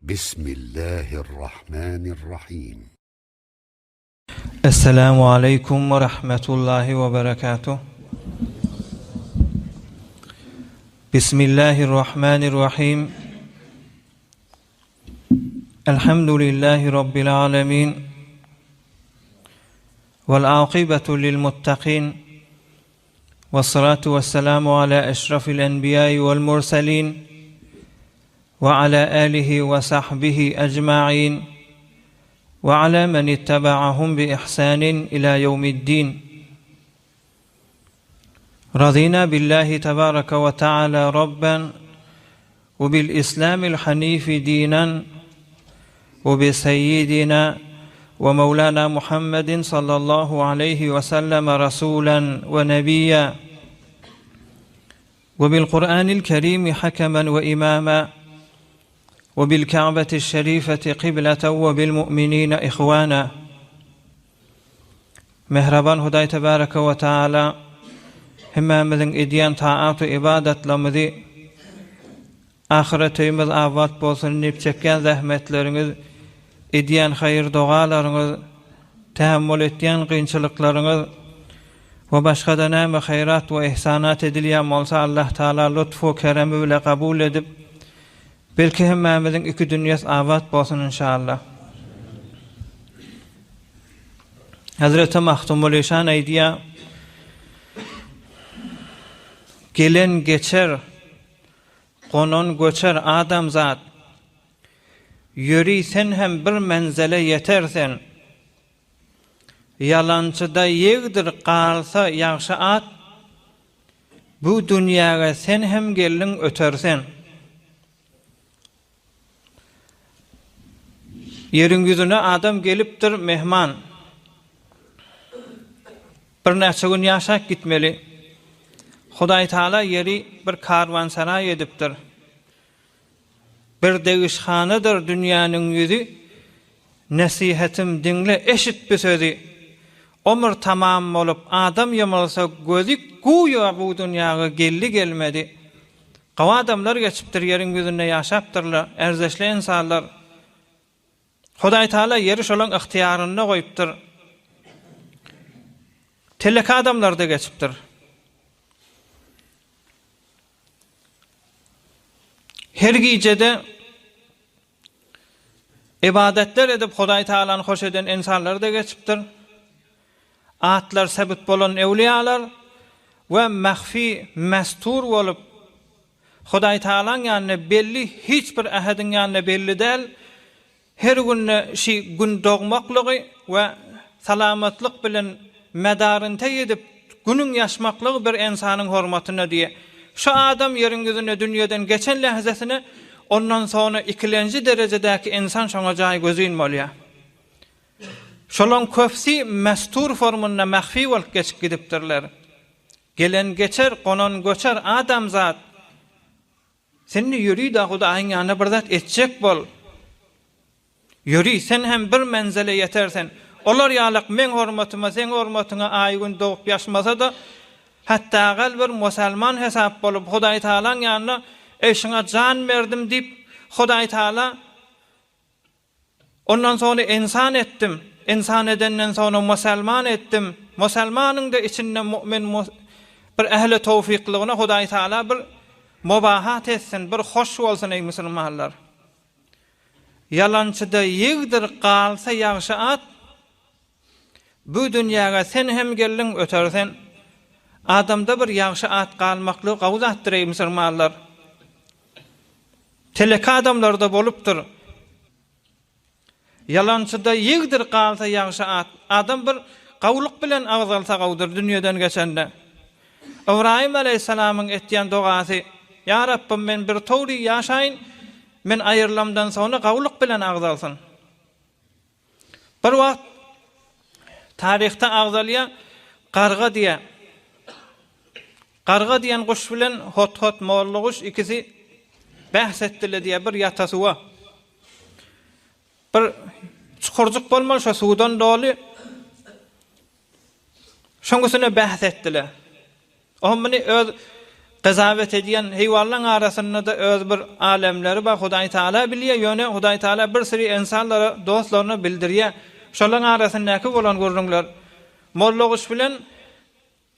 بسم الله الرحمن الرحيم. السلام عليكم ورحمة الله وبركاته. بسم الله الرحمن الرحيم. الحمد لله رب العالمين، والعاقبة للمتقين، والصلاة والسلام على أشرف الأنبياء والمرسلين وعلى آله وصحبه أجمعين وعلى من اتبعهم بإحسان إلى يوم الدين. رضينا بالله تبارك وتعالى ربا، وبالإسلام الحنيف دينا، وبسيدنا ومولانا محمد صلى الله عليه وسلم رسولا ونبيا، وبالقرآن الكريم حكما وإماما، وبالكعبة الشريفة قبلة، وبالمؤمنين إخوانا. Mehraban Huday Tebareke ve Teala hemmemizin ediyen taat ve ibadetlerimizi ahiretimiz avat bolsun nip çeken zahmetleriniz, ediyen hayır dualarınız, tahammül ettiyen kıyınçılıklarınız ve başka da näme hayrat ve ihsanat edilýän bolsa Allah Taala lütfu keremi ile kabul edip belki hemmemizin iki dünyas avat bolsun inşallah. Hazreti Mahtumul İşan aydiya, gelen geçer, konon göçer adam zat, yürüysen hem bir menzele yetersen, yalançıda yegdir qalsa yaxşı at, bu dünyaga sen hem gelin ötersen. Yerin yüzüne adam gelipdir mehman, bir näçe gün yaşak gitmeli. Hudaý Taala yeri bir karvansaray edipdir. Bir degişhanadyr dünýäniň ýüzi. Nasihatim dinle, eşit bir sözi. Ömür tamam bolup adam ýamylsa gözi goýa bu dünýäge geldi gelmedi. Gawa adamlar geçipdir yerin ýüzünde ýaşapdyrlar, erzeşli insanlar. Hudaý Taala yeri şolaň ihtiýaryna goýupdyr. Teleka adamlar da geçipdir. Her gecede ibadetler edip Hudaý Taalany hoş eden insanlar da geçipdir. Atlar sebit bolan ewliyalar we mahfi mestur bolup Hudaý Taalanyň ýanyna belli, hiç bir ahadyn ýanyna belli däl. Her gün şi gün dogmaklygy we salamatlyk bilen medarynta edip günüň ýaşmaklygy bir insanyň hormatyna diye. Şu adam yerin ýüzüne dünýeden geçen lahzasini ondan sonra ikilenci derejedäki insan şoňa jaý gözüň bolýar. Şolaň köpsi mestur formuna mahfi bolup geçip gidipdirler. Gelen geçer, konan göçer adam zat. Seni ýüri da Hudaýyň ýanyna bir zat etjek bol. Ýüri, sen hem bir menzele yetersen. Olar ýalyk men hormatyma, sen hormatyna aýgyn dogup ýaşmasa da hatta gal bir musulman hesap bolup Hudaý Taalaň ýanyna eşiňe jan berdim diýip Hudaý Taala ondan sonra insan etdim. İnsan edenden sonra musulman etdim. Musulmanyň da içinde mümin bir ehli tawfiklygyna Hudaý Taala bir mubahat etsin, bir hoş bolsun ey musulmanlar. Yalançyda yegdir qalsa ýaşy at, bu dünýäge sen hem gelin ötersen. Adamda bir ýaşy at galmaklyk gawzatdyr ey musulmanlar. Teleka adamlarda bolupdyr. Yalançyda yegdir qalsa ýaşy at, adam bir gawlyk bilen agzalsa gawdyr dünýeden geçende. Ibrahim aleyhissalamyň etýän dogasy, ya Rabbim men bir tawri ýaşaýyn, men aýrylamdan sonra gawlyk bilen agzalsyn. Bir wagt tarihte agzalýa garga diýe. Garga diýen guş bilen hot moğollu guş ikisi bahs etdiler diýe bir ýatasy wa. Bir çukurjuk bolmaly şo suwdan doly. Şoňgusyna bahs etdiler. O meni öz Qazawet ediyen heywanlar arasında da öz bir alemleri ba Hudaý Taala bilýär. Ýöne Hudaý Taala bir siri insanlara, dostlaryna bildirýär. Şolaryň arasyndaky bolan görnüňler mollugyş bilen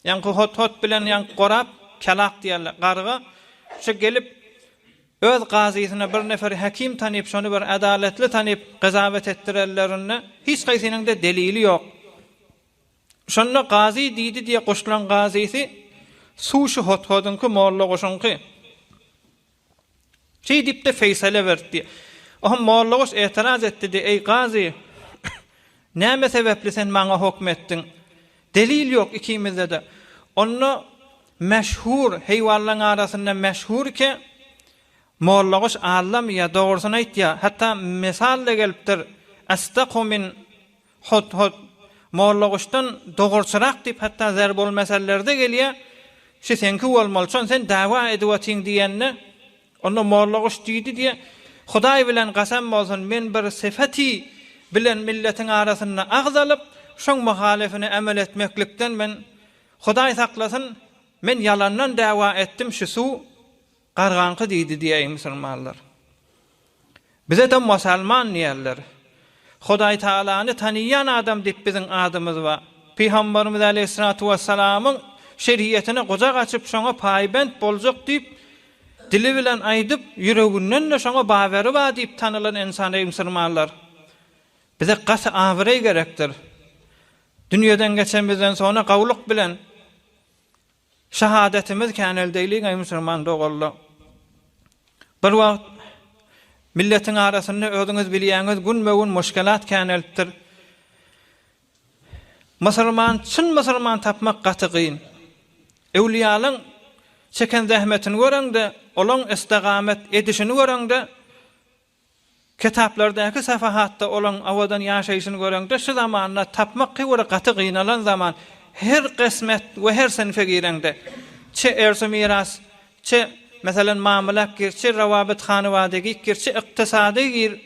ýa-ni hot bilen ýa-ni gorap kalak diýerler. Garga şu gelip öz gazysyna bir nefer hakim tanyp, şonu bir adaletli tanyp qazawet etdirerlerine hiç gaýsynyň da delili ýok. Şonu gazy diýdi diýe goşulan gazysi suşu hot-hotynky molluguşynky. Şey dip de feysale berdi. O molluguş etiraz etdi de, ey gazy, näme sebäpli sen maňa hukmetdiň? Delil ýok ikimizde de. Onu meşhur heywanlaryň arasynda meşhur ki molluguş allam ya dogrusyny aýtdy. Hatta misal da gelipdir. Astaqu min hot molluguşdan dogurçyrak dip hatta zerb bol meselelerde gelýär. Şu senki bolmalyçyn, sen dawa edýätiň diýenne onu molluguş diýdi diye Hudaý bilen gasam bolsun, men bir sifati bilen milletiň arasynda agzalyp şoň muhalefine emel etmeklikden men Hudaý saklasyn, men yalandan dawa etdim, şu su gargankı diýdi diýe musulmanlar. Bize de musulman diýerler. Hudaý Taalany taniýan adam dip biziň adymyz wa Peygamberimiz Aleyhissalatu vesselamyň şeriýetine gojak açyp şoňa paýbent boljak diýip dili bilen aýdyp ýüreginden de şoňa bawary bar diýip tanylan insanlar musulmanlar. Bize gasy awry gerekdir. Dünýeden geçen bizden sonra gawlyk bilen şahadetimiz käneldeýlik ey musulman dogully. Bir wagt milletiň arasynda özüňiz bilýäňiz gün muşkelat känelipdir. Çyn musulman tapmak gaty gyn. Ewliýalyň çeken zähmetini görende, olaň istigamet edişini görende, kitaplardaky safahatda olaň awadan ýaşaýyşyny görende, şu zamanda tapmak gaty gynalan zaman her qismet we her senfe girende çe ersi miras, çe meselen maamulak gir, çe rawabit hanywadagy gir, çe iktisady gir,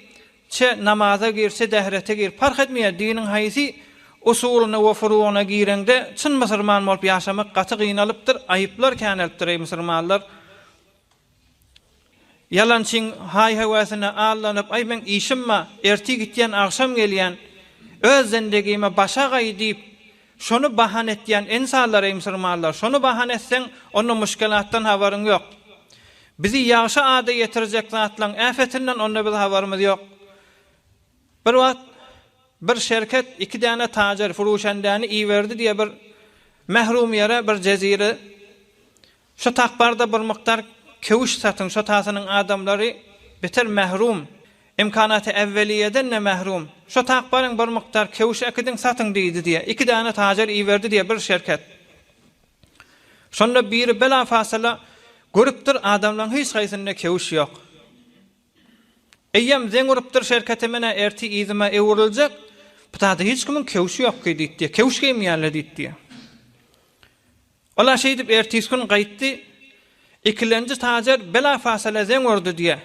çe namaza gir, çe dehrete gir, fark etmeýär diniň haýsy usulyna we furugyna girende çyn musulman bolup ýaşamak gaty gynalypdyr, aýyplar känelipdir ey musulmanlar. Yalançyň haý-hawasyna allanyp, ay men işimma, erti gitýän, akşam gelýän, öz zendegime başa gaý diýip şonu bahane etýän insanlar ey musulmanlar, şonu bahane etseň onu muşkelatdan habaryň ýok. Bizi ýaşa ada ýetirjek zatlaryň afetinden onda biz habarymyz ýok. Bir wagt bir şirket iki däne tajer furuşandany iýerdi diýe bir mehrum ýere bir jezire. Şu takbarda bir miktar kewuş satyn, şu tasynyň adamlary beter mehrum. İmkanaty evveliyeden ne mehrum. Şu takbaryň bir miktar kewuş ekidin satyn diýdi diye. Iki däne tajer iýerdi diye bir şirket. Şonda biri bela fasala görüpdir adamlaryň hiç gaýsynda kewuş ýok. Eýem zeň görüpdir şirketimine erti izime ewriljek. Butada hiç kimin kewuşy ýok diýdi. Kewuş gelmeýärler diýdi. Ola şey dip ertesi gün gaýtdy. İkilenci tajer bela fasala zeň gördü diye.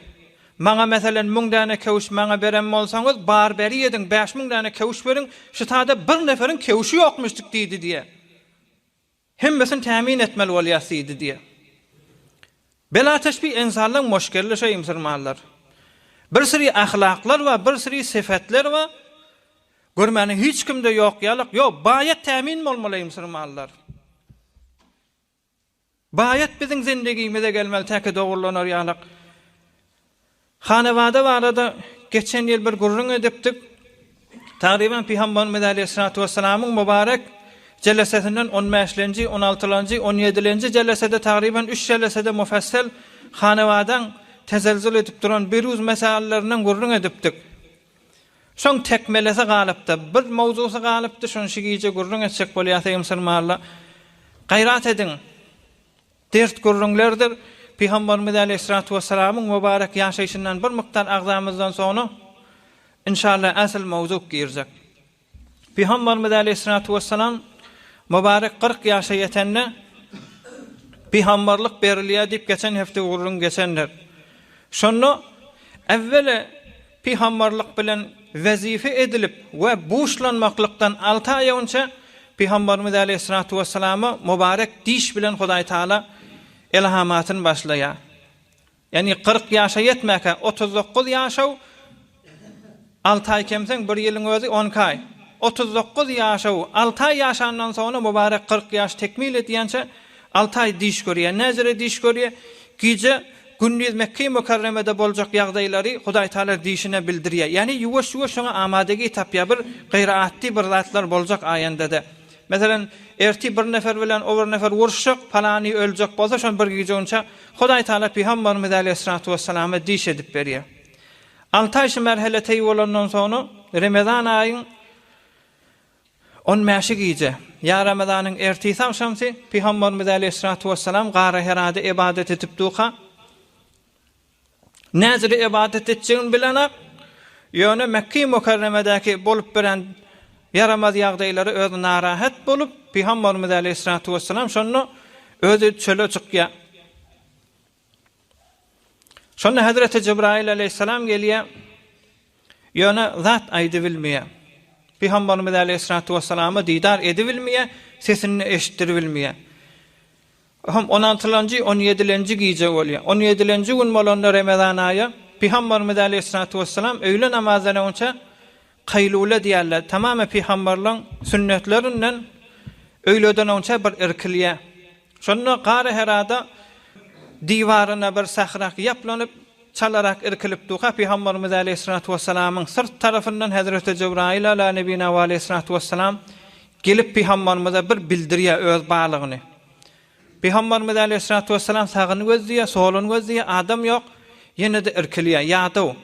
Maňa meselen 1000 däne kewuş maňa beren bolsaňyz bar beri ýediň 5000 däne kewuş beriň, şu taýda bir neferiň kewuşy ýokmuşdyk diýdi diye. Hemmesini tämin etmeli bolýasydy diye. Bela teşbih insanlaryň muşkelli şey musulmanlar. Bir siri ahlaklar we bir siri sifatlar we görmäni hiç kimde ýok ýalyk, ýok baýat tämin bolmaly musulmanlar. Baýat biziň zendegimize gelmeli, täke dogurlanar ýalyk. Hanewada barada geçen ýyl bir gurrun edipdik. Tagriban Peygamberimiz Aleyhissalatu vesselamyň mübarek jellesesinden 15-nji, 16-njy, 17-nji jellesede tagriban 3 jellesede mufassal hanewadan tezelzül edip duran beruz meselelerinden gurrun edipdik. Şoň tekmelese galypdy, bir mowzusy galypdy, şoň şigiýe gurrun etsek bolýar musulmanlar. Gaýrat edin. Dert gurrunlardyr. Peygamberimiz Aleyhissalatu vesselamyň mübarek ýaşaýyşyndan bir miktar agzamyzdan soňra inşallah asl mowzu girjek. Peygamberimiz Aleyhissalatu vesselam mübarek 40 ýaşa ýetende peygamberlik berilýär diýip geçen hafta gurrun geçenler. Şonu evvela peygamberlik bilen wazife edilip we boşlanmaklykdan 6 ay önce Peygamberimiz Aleyhissalatu vesselam'a mübarek diş bilen Hudaý Taala ilhamatyn başlaya. Yani 40 yaşa yetmeke 39 yaşa 6 ay kemsen 1 ýylyň özü 10 ay. 39 yaşa 6 ay yaşandan sonra mübarek 40 yaş tekmil etýänçe 6 ay diş görýär. Näzire diş görýär? Gije gündüz Mekke-i Mükerreme'de boljak ýagdaýlary Hudaý Taala dişine bildirýär. Yani ýuwaş-ýuwaş şoňa amadegi tapýa bir gyraatly bir zatlar boljak aýandada. Meselen erti bir nefer bilen over nefer uruşak palany öljek bolsa şon bir gije onça Hudaý Taala Peygamberimiz aleyhissalatu vesselam'a diş edip berýär. 6 ay merheleteyi bolandan sonra Ramazan ayın 15 gece ya Ramazan'ın ertesi akşamsı Peygamberimiz aleyhissalatu vesselam Gara Hira'da ibadet etip duha. Näzire ibadet etjegin bilenak ýöne Mekke-i Mükerreme'deki bolup beren yaramaz ýagdaýlary özü narahat bolup Peygamberimiz aleyhissalatu vesselam şonu özü çöle çykýar. Şonu Hazreti Cebrail aleyhisselam gelýär. Ýöne zat aýdy bilmeýär. Peygamberimiz aleyhissalatu vesselam'a didar edibilmeýär, sesini eşitdirilmeýär. Hem 16-njy 17-nji gije bolýar. 17-nji gün bolanda Ramazan aýy Peygamberimiz aleyhissalatu vesselam öýle namazyna onça qaylula diýerler. Tamamy peygamberliň sünnetlerinden öýleden onça bir irkilýär. Şonu Gara Hira'da divaryna bir sahrak ýaplanyp çalarak irkilip duha Peygamberimiz aleyhissalatu vesselam'ın sırt tarafından Hazreti Cebrail ala nebina ve aleyhissalatu vesselam gelip Peygamberimize bir bildirýär öz baglygyny. Peygamberimiz aleyhissalatu vesselam sagyny gözdiýär, soluny gözdiýär, adam ýok, ýene de irkilýär, ýadyw.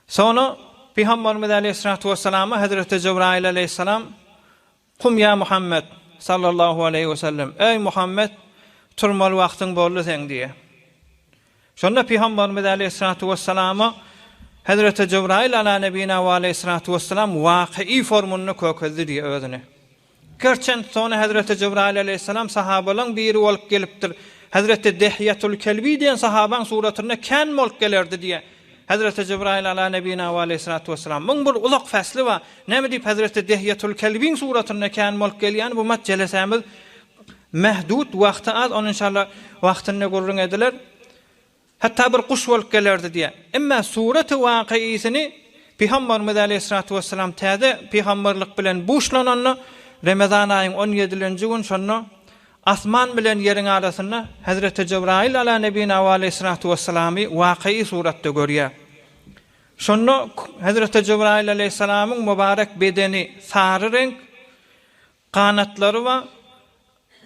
Sonra Peygamberimiz aleyhissalatu vesselam'a Hazreti Cebrail aleyhissalam "Kum ya Muhammed sallallahu aleyhi ve sellem, ey Muhammed, turmaly wagtyň boldy sen" diýär. Şonda Peygamberimiz aleyhissalatu vesselam'a Hazreti Cebrail ala nebina ve aleyhissalatu vesselam waqi'i formunu kökezdi diýär özüne. Gerçen sonra Hazreti Cebrail aleyhissalam sahabalardan biri bolup gelipdir. Hazreti Dihyatul Kelbi diýen sahabaň suratyna kän bolup gelerdi diýär. Hazreti Cebrail ala nebina ve aleyhissalatu vesselam. Muň bir ulak fasly wa näme diýip Hazreti Dihyatul Kelbiň suratyna kän bolup gelýän bu mat jelesemiz mehdud wagty az, onu inşallah wagtyny görüň ediler. Hatta bir kuş bolup gelerdi diýär. Emma suraty waqiýisini Peygamberimiz aleyhissalatu vesselam täze peygamberlik bilen buşlananny Ramazan aýynyň 17-nji gün şonu asman bilen ýeriň arasynda Hazreti Cebrail ala nebina we aleyhissalatu vesselamy waqiý suratda görýär. Şonu Hazreti Cebrail aleyhissalamyň mübarek bedeni sarı renk, kanatlary we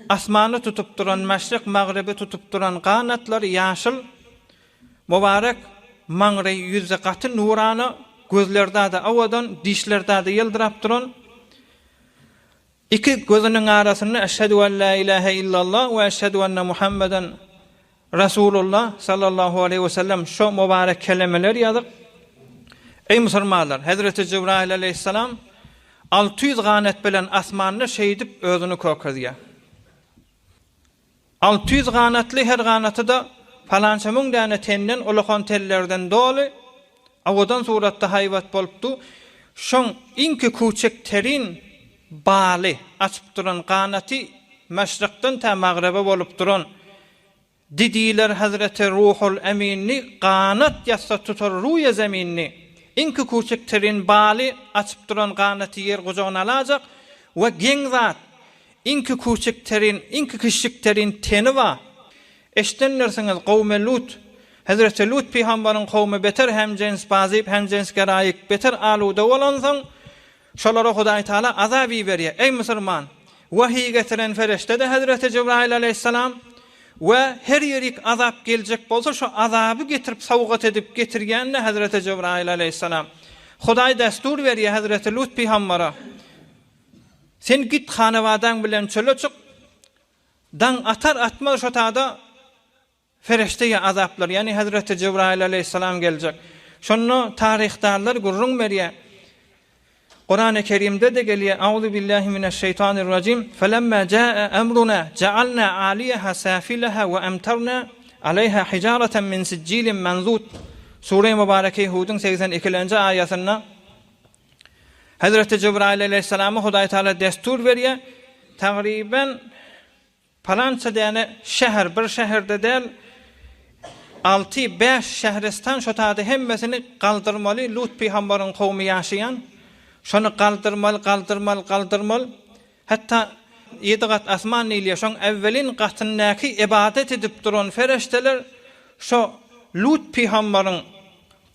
asmany tutup duran, maşryk magryby tutup duran kanatlary ýaşyl, mübarek maňry ýüze gaty nurany, gözlerde de awadan, dişlerde de ýyldyrap duran, iki gözünün arasında eşhedü en la ilahe illallah ve eşhedü enne Muhammeden Resulullah sallallahu aleyhi ve sellem şu mübarek kelimeler yazıp. Ey musulmanlar, Hazreti Cebrail aleyhissalam 600 ganet bilen asmanını şeydip özünü kökezýär. 600 ganatly her ganaty da falança müň däne tenden ulakan tellerden doly awadan suratda haýwat bolupdy. Şoň inki küçük terin baly açyp duran ganaty meşrikden ta magryba bolup duran didiler Hazreti Ruhul Eminni ganat ýasa tutar ruýa zeminni inki küçük terin baly açyp duran ganaty yer gojagyna alajak we geň zat inki küçük terin inki kişik terin teni wa eşdenlersiňiz kawme Lut Hazreti Lut peýgamberiň kawmy beter hem jins bazyp hem jins garaýyk beter aluda bolansaň şolara Hudaý Taala azaby berýär. Ey musulman, wahy getiren ferişte de Hazreti Cebrail aleyhissalam we her ýerik azap geljek bolsa şu azaby getirip sawgat edip getirýänle Hazreti Cebrail aleyhissalam. Hudaý destur berýär Hazreti Lut peýgambera. Sen git hanawadaň bilen çöle çyk. Dan atar atmaz şu tada ferişte azaplar, yani Hazreti Cebrail aleyhissalam geljek. Şonu tarihdarlar gurrun berýär. Kur'an-ı Kerim'de de geliyor. Euzu billahi mineşşeytanirracim. Felemma caa emruna cealna aliyaha safilaha ve emtarna aleyha hicareten min siccilin manzut. Sure-i Mübareke Hud'un 82. ayetinde Hazreti Cebrail aleyhissalam'a Hudaý Taala destur berýär. Taqriben Falança däne şäher bir şäherde del 6-5 şährestan şotada hemmesini galdyrmaly Lut peýgamberin kowmy ýaşaýan. Şonu galdyrmaly. Hatta 7 gat asman ýyly şoň evvelin gatyndaky ibadet edip duran ferişteler şo Lut peýgamberin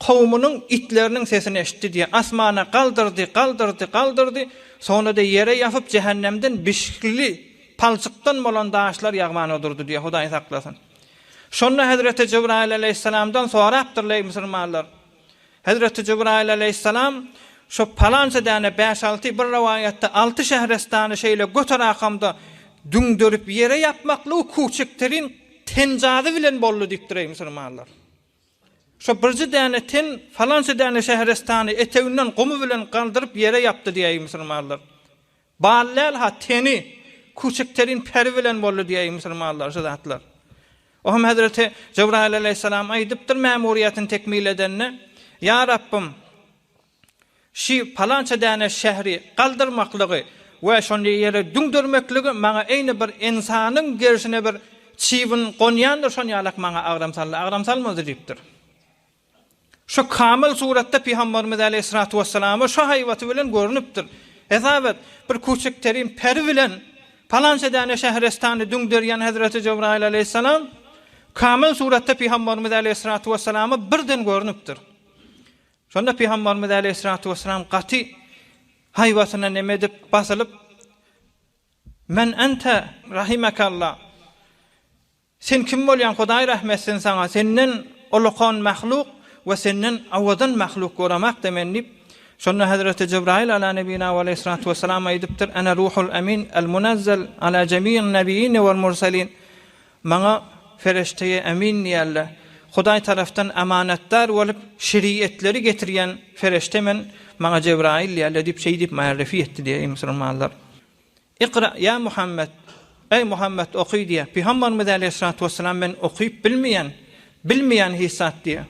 kowmunyň itleriniň sesini eşitdi diye asmana galdyrdy. Sonra da yere ýapyp cehennemden bişikli palçykdan bolan daşlar ýagmany odurdy diye Hudaý saklasyn. Şonda Hazreti Cebrail aleyhisselamdan sorapdyrlar musulmanlar. Hazreti Cebrail aleyhisselam şo palança däne 5-6 bir rivayetde 6 şährestany şeýle göter akamda düňdörüp yere ýapmakly kuçukterin tenjady bilen boldy diýipdir musulmanlar. Şo birji däne ten falança däne şährestany eteginden gumy bilen galdyryp yere ýapdy diýýär musulmanlar. Ballal ha teni kuçukterin peri bilen boldy diýýär musulmanlar şu zatlar. O hem Hazreti Cebrail aleyhisselam aýdypdyr memuriýetini tekmil edenne, ya Rabbim, şi palança däne şähri galdyrmaklygy we şonu ýere düňdürmekligi maňa eýni bir insanyň gerşine bir çiwin gonýandyr, şonu ýalak maňa agram salmazy diýipdir. Şu kamil suratda Peygamberimiz aleyhissalatu vesselam şu haýwaty bilen görnüpdir. Hesabet bir küçükterin peri bilen palança däne şährestany düňdürýän Hazreti Cebrail aleyhissalam kamil suratda Peygamberimiz aleyhissalatu vesselam birden görnüpdir. Şonda Peygamberimiz aleyhissalatu vesselam gaty haýwatyna neme dip basylyp men ente rahimakallah sen kim bolýan Hudaý rahmetsin sana senden ulukon mahluk we senden awadan mahluk goramak demennip şonda Hazreti Cebrail ala nebina ve aleyhissalatu vesselam aýdypdyr ana ruhul amin al munazzal ala jami'in nabiyyin wal mursalin maňa ferişteye emin diýerler. Hudaý tarafdan amanatdar bolup şeriatleri getirýän ferişte men maňa Cebrail diýerler diýip şeýdip ma'rifi etdi diýär musulmanlar. Iqra ya Muhammed. Ey Muhammed okuy diýär. Peygamberimiz aleyhissalatu vesselam men okuyup bilmeýän hissat diýär.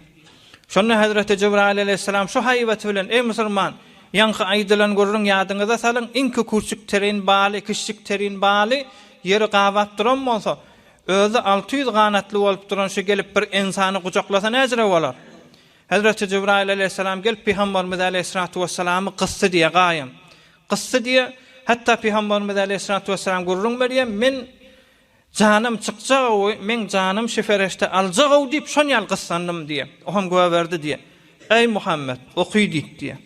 Şonda Hazreti Cebrail aleyhissalam şu haýwaty bilen ey musulman ýanky aýdylan görüň ýadyňyza salyň inki küçük terin baly kiçik terin baly ýeri gawat duran bolsa özü 600 ganatly bolup duran şu gelip bir insany guçaklasa näjere bolar. Hazreti Cebrail aleyhissalam gelip Peygamberimiz aleyhissalatu vesselamy gyssy diýe gaýym. Gyssy diýe hatta Peygamberimiz aleyhissalatu vesselam görüň berýär men canım çykjak, men canım şefereşte aljak diýip şon ýal gyssandym diýe. O hem gowa berdi diýe. Ey Muhammed okuy diýdi.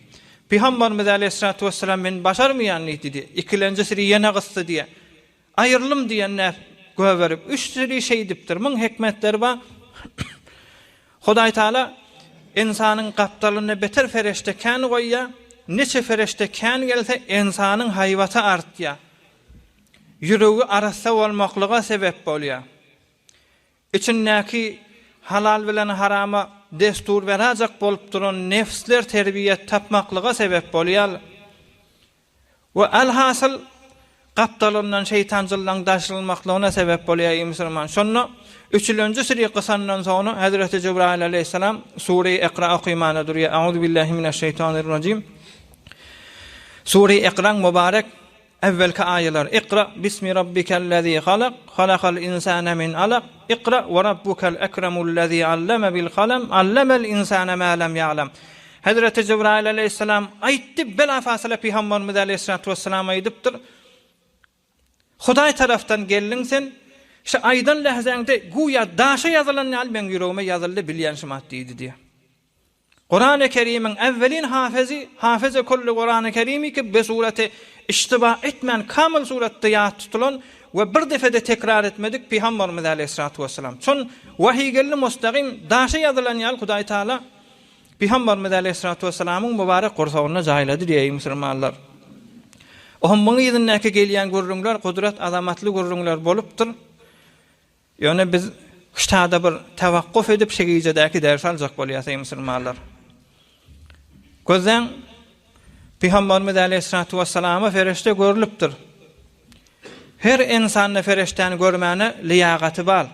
Peygamberimiz aleyhissalatu vesselam men başarmaýan diýdi. İkilenjisi ýene gyssy diýe. Aýrylym diýenler gowa berip 3 seri şey dipdir. Min hikmetleri bar. Hudaý Taala insanyň gapdalyny beter ferişte kän goýýar. Neçe ferişte kän gelse insanyň haýwaty artýar. Ýüregi arasa bolmaklyga sebep bolýar. İçindäki halal bilen harama destur berajak bolup duran nefsler terbiýet tapmaklyga sebep bolýar. We alhasyl gapdalyndan şeytanjylygyň daşyrylmaklygyna sebep bolýar musulman. Şonu 3-nji siri gysandan soňra Hazreti Cebrail aleyhissalam Sure-i Iqra okymana durýar. Auzu billahi mineşşeytanirracim. Sure-i Iqraň mübarek evvelki aýalar. Iqra bismi rabbikellezî halaq, halaqal insana min alaq. Iqra ve rabbukal ekremullezî allama bil qalam, allamal insana ma lam ya'lam. Hazreti Cebrail aleyhissalam aýtdy belafasla Peygamberimiz aleyhissalatu vesselam aýdypdyr. Hudaý tarafdan geldiň sen, şu aýdan lähzäňde guya daşa ýazylan ýal men ýüregime ýazyldy bilýän şumat diýdi diýe. Kur'an-ı Kerim'in evvelin hafize kullu Kur'an-ı Kerim'i ki be sureti iştiba etmen kamil surette ýat tutulan ve bir defede tekrar etmedik Peygamberimiz aleyhissalatu vesselam. Çon vahiy geldi mustaqim daşa ýazylan ýal Hudaý Taala Peygamberimiz aleyhissalatu vesselamyň mübarek gorsagyna jaýlady diýýär musulmanlar. Ohm muňa ýygyndäki gelýän görüňler kudret azamatly görüňler bolupdyr. Ýöne biz ştada bir tawakkuf edip şegijedäki ders aljak bolýarsa musulmanlar. Gözden Peygamberimiz aleyhissalatu vesselama ferişte görülüpdir. Her insanyň ferişteni görmäne liýagaty bar.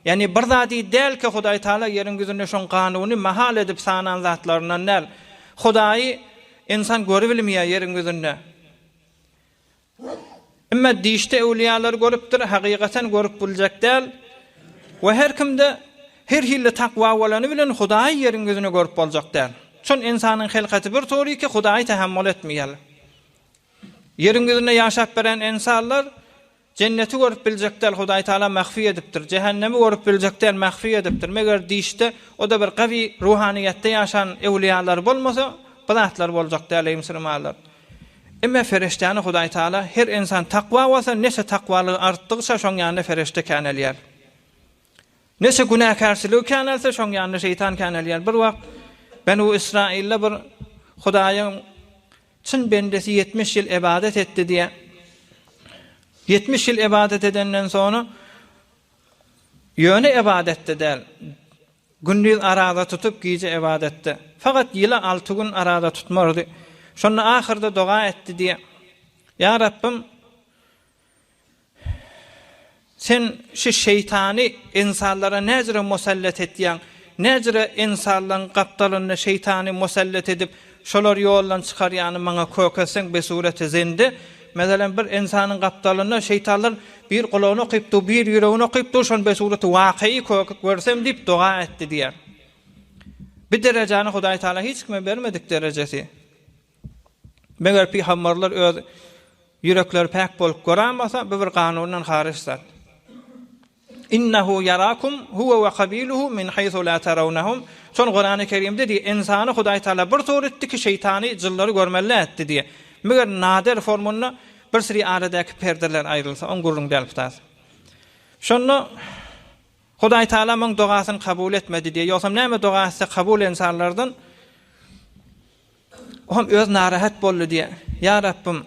Yani bir zat däl ki Hudaý Taala ýeriň gözünde şoň kanuny mahal edip sanan zatlaryndan näl. Hudaý insan görebilmeýär ýeriň gözünde. Amma diýişde ewliýalar görüpdir, hakykaten görüp biljek däl. We her kimde her hille takwa bolany bilen Hudaý ýeriň gözüne görüp boljak däl. Şon insanyň hilkaty bir tory ki Hudaý tahammül etmeýär. Ýeriň gözüne ýaşap beren insanlar cenneti görüp biljek däl, Hudaý Taala mahfi edipdir. Cehennemi görüp biljek däl, mahfi edipdir. Meger diýişde o da bir gawy ruhaniýetde ýaşan ewliýalar bolmasa, bilatlar boljak däl ey musulmanlar. Emma feriştany Hudaý Taala her insan takwa bolsa, nese takwalygy artdygsa şoň ýanyna ferişte känelýär. Nese günahkarçylyk känelse şoň ýanyna şeytan känelýär. Bir wagt Benu İsrail'le bir Hudaýyň çyn bendesi 70 ýyl ibadet etdi diye 70 ýyl ibadet edenden sonra ýöne ibadetde däl. Gündüz arada tutup gece ibadette. Fakat ýyla 6 gün arada tutmardy. Şonda ahyrda dua etdi diye. Ya Rabbim, sen şu şeytani insanlara näzire musallat etdiň, näzire insanlaryň gapdalyny şeytani musallat edip şolar ýoldan çykarýany maňa kökesen be sureti zinde. Meselen bir insanyň gapdalyna şeytanlar bir gulagyny okypdy, bir ýüregini okypdy, şol be sureti wakyy kökek görsem dip dua etdi diye. Bir derejany Hudaý Taala hiç kime bermedik derejesi. Meger peýgamberler öz yürekleri pek bolup görämasa bir kanundan haryçlar. İnnehu yarakum huwa ve qabiluhu min haythu la tarawnahum. Şol Kur'an-ı Kerimde diye insany Hudaý Taala bir tor etdi ki şeytani jyllary görmeli etdi diye. Meger nadir formunda bir siri aradaky perdeler aýrylsa on gurrun delptas. Şonu Hudaý Taala maň duasyny kabul etmedi diye. Ýoksam näme duasy kabul insanlardan Oğam öz narahat boldy diye. Ya Rabbim,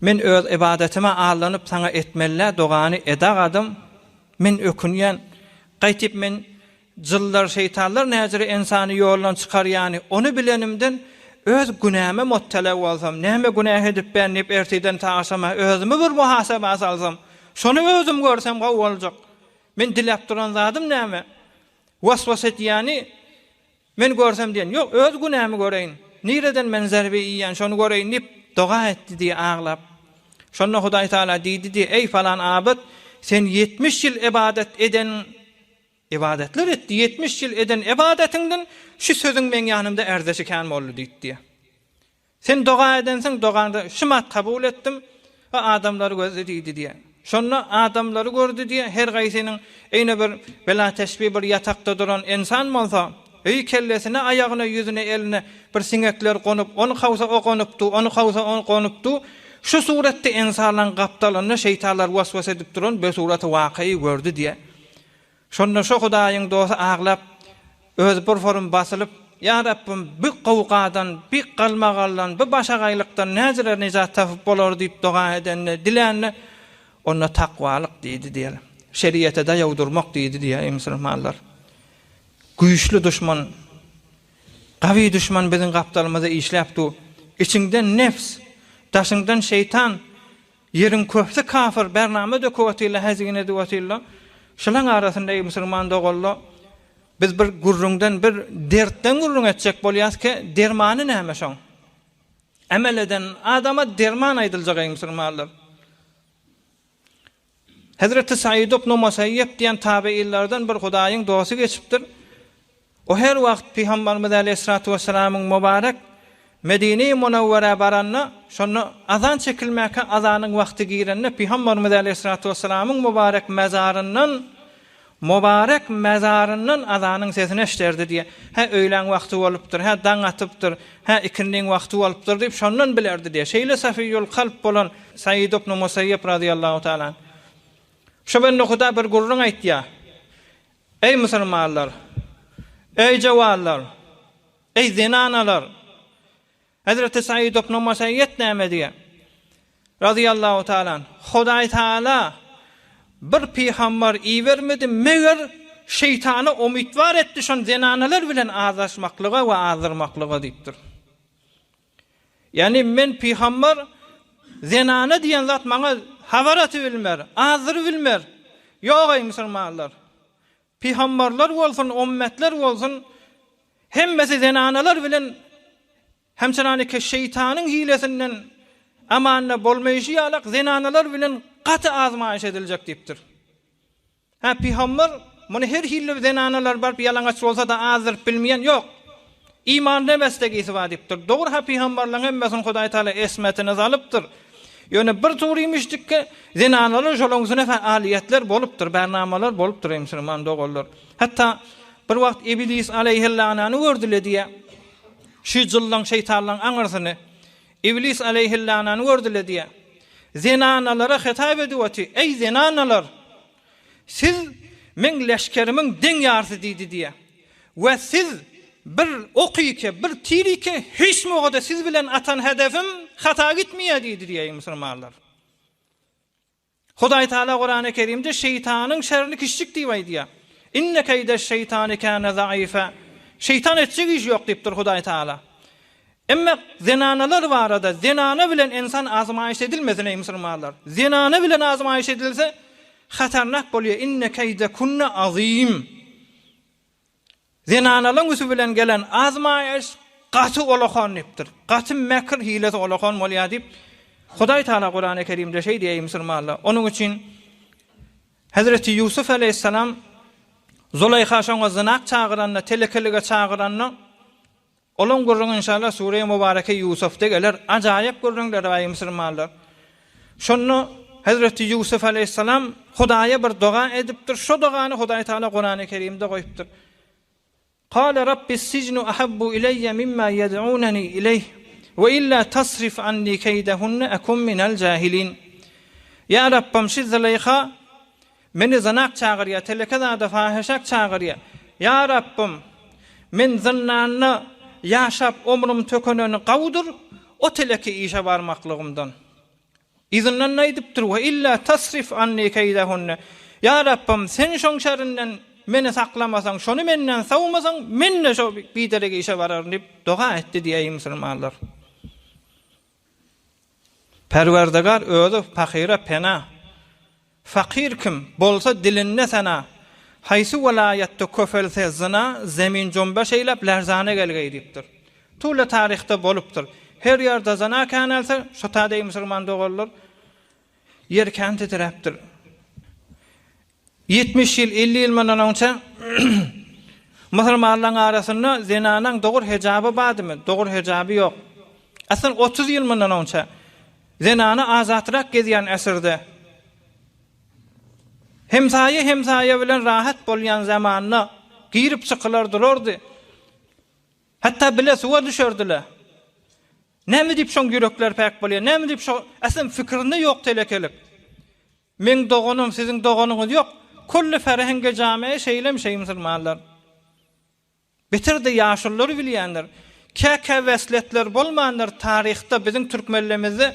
men öz ibadetime ağlanıp sana etmelle dogany edagadym. Men ökünýän, gaýtyp men jyllar şeytanlar näzire insany ýoldan çykarýany, onu bilenimden öz günäme muttala bolsam, näme günah edip ben nep erteden taşama özüme bir muhasaba salsam, şonu özüm görsem gaw boljak. Men dilep duran zadym näme? Waswas etýäni men görsem diýen, ýok, öz günämi göreýin. Nireden men zerbe ýýän, şonu göreýin dip dua etdi diye ağlap. Şonu Hudaý Taala diýdi diye, ey falan abid, sen 70 ýyl ibadet eden ibadetler etdi, 70 ýyl eden ibadetinden şu sözüň men ýanymda erdeşi kän boldy diýdi diye. Sen dua edensen doganda şumat kabul etdim we adamlary gözledi diye. Şonu adamlary gördü diye her gaýsynyň eýne bir bela teşbih bir ýatakda duran insan bolsa, ey kellesine, ayağına, yüzüne, eline bir sinekler konup, onu kavsa o konupdu, onu kavsa o konupdu. Şu surette insanların gapdalyny şeytanlar waswas edip duran be sureti wakyy gördü diye. Şonda şu Hudaýyň dosy ağlap, öz bir forum basılıp, ya Rabbim, bir gowgadan, bir galmagaldan, bir başa gaýlykdan näzire nijat tapyp bolar diýip dua edenne, dilänne, ona takwalyk diýdi diýelim. Şeriýete daýawdurmak diýdi diýe ey musulmanlar. Güýçlü düşman, gawy düşman biziň gapdalymyza işläpdi. İçinden nefs, daşyňdan şeytan, ýeriň köpsi kafir, bername döküwetile, hazine döküwetile. Şolaň arasynda ey musulman dogalla, biz bir gurrundan, bir dertden gurrun etjek bolýas ki, dermany näme şoň? Amel eden adama derman aýdyljak ey musulmanlar. Hazreti Said ibn Musayyib diýen tabiinlerden bir Hudaýyň dosy geçipdir. O her wagt Peygamberimiz Aleyhissalatu vesselam'ın mübarek Medine-i Munawwara baranna, şonu azan çekilmäke azanyň wagty girenne Peygamberimiz Aleyhissalatu vesselam'ın mübarek mezarından azanyň sesini eşderdi diye. Ha öýlen wagty bolupdyr, ha daň atypdyr, ha ikindiň wagty bolupdyr diýip şondan bilerdi diye. Şeýle safiýul kalp bolan Said ibn Musayyib radiyallahu taala. Şu ben Huda bir gurrun aýtdy. Ey musulmanlar, ey jawallar, ey zinanalar. Hazreti Said ibn Musayyib näme diýär? Radiyallahu taala. Hudaý Taala bir peýgamber iýermedi, meger şeytany umidwar etdi şon zinanalar bilen azaşmaklyga we azyrmaklyga diýipdir. Yani men peýgamber zinana diýen zat maňa hawaraty bilmer, azyr bilmer. Ýok ey musulmanlar. Peýgamberler bolsun, ummetler bolsun, hemmesi zinanalar bilen hemçinaniki şeytanyň hilesinden amanna bolmaýyşy ýalak zenanalar bilen gaty azmaýyş ediljek diýipdir. Ha Peygamber muny her hille zenanalar barp ýalaňaç bolsa da azır bilmeýän ýok. İman demesdeki isbat diýipdir. Dogry ha Peygamberlaryň hemmesini Hudaý Taala esmetine alypdyr. Ýöne bir turymyşdyk ki zenanalar şolaňyzyna faaliýetler bolupdyr, bernamalar bolupdyr musulman dogallar. Hatta bir wagt Iblis aleyhillâny gördüle diýe. Şu jyllyň şeytanlaryň aňyrsyny Iblis aleyhillâny gördüle diýe. Zenanalara hitap edýärdi. Ey zenanalar! Siz men leşkerimiň deň ýarsy diýdi diýe. We siz bir okuyke, bir tirike hiç muğada siz bilen atan hedefim hata gitmeye diýdi diýe musulmanlar. Hudaý Taala Kur'an-ı Kerimde şeytanın şerrini kişlik diýdi. İnne keyde şeytani kana zayıfa. Şeytan etjek iş ýok diýipdir Hudaý Taala. Emma zenanalar barada zenana bilen insan azmaýyş edilmesin ey musulmanlar. Zenana bilen azmaýyş edilse hatarnak bolýar. İnne keyde kunna azim. Zenanalar üsü bilen gelen azmaýyş gaty olakan dipdir. Gaty mekr hilesi olakan bolýar diýip Hudaý Taala Kur'an-ı Kerimde şey diýýär musulmanlar. Onun üçin Hazreti Yusuf aleyhisselam Zulayha şoňa zynak çagyranna, telekelige çagyranna olan gurrun inşallah Sure-i Mübareke Yusuf'te geler. Ajaýyp gurrunlar we musulmanlar. Şonu Hazreti Yusuf aleyhisselam Hudaýa bir doga edipdir. Şo dogany Hudaý Taala Kur'an-ı Kerimde goýupdyr. قال رب السجن أحب إلي مما يدعونني إليه وإلا تصرف عني كيدهن أكن من الجاهلين. Ya Rabbim şu Züleyha meni zanak çağırya, telekada da fahişak çağırya. Ya Rabbim men zannanna yaşap umrum tökönünü qawdur, o teleki işe varmaklığımdan. İzinden ne edipdir? Ve illa tasrif anni keydahunne. Ya Rabbim sen şoň şerrinden meni saklamasan, şonu menden savmasan, men de şo biderege işe vararım diýip doga etdi diýýär musulmanlar. Perwerdigar özü fakire pena. Fakir kim bolsa dilinne sana. Haýsy welaýatda köfelse zina, zemin jomba şeýlep lerzana gelgeý diýipdir. Tula tarihte bolupdyr. Her ýerde zina kanalsa, şo taýda musulman dogallar yer kenti terapdir. 70 yıl 50 yıl mendan önce musulmanlaryň arasynda zinanyň dogry hejabı badymy? Dogry hejabı ýok. Aslan 30 yıl mendan önce zinany azatrak gezýän esirde hemsaye bilen rahat bolýan zamanyna girip çykylar durardy. Hatta bile suwa düşerdiler. Näme diýip şoň ýürekler pek bolýar? Näme diýip şo aslan fikrini ýok telekelik. Men doganym, siziň doganyňyz ýok. Kullu ferhenge jame şeylem şey musulmanlar. Bitirdi yaşulları bilýänler. Käke wesletler bolmandyr tarihte bizim türkmenlerimizi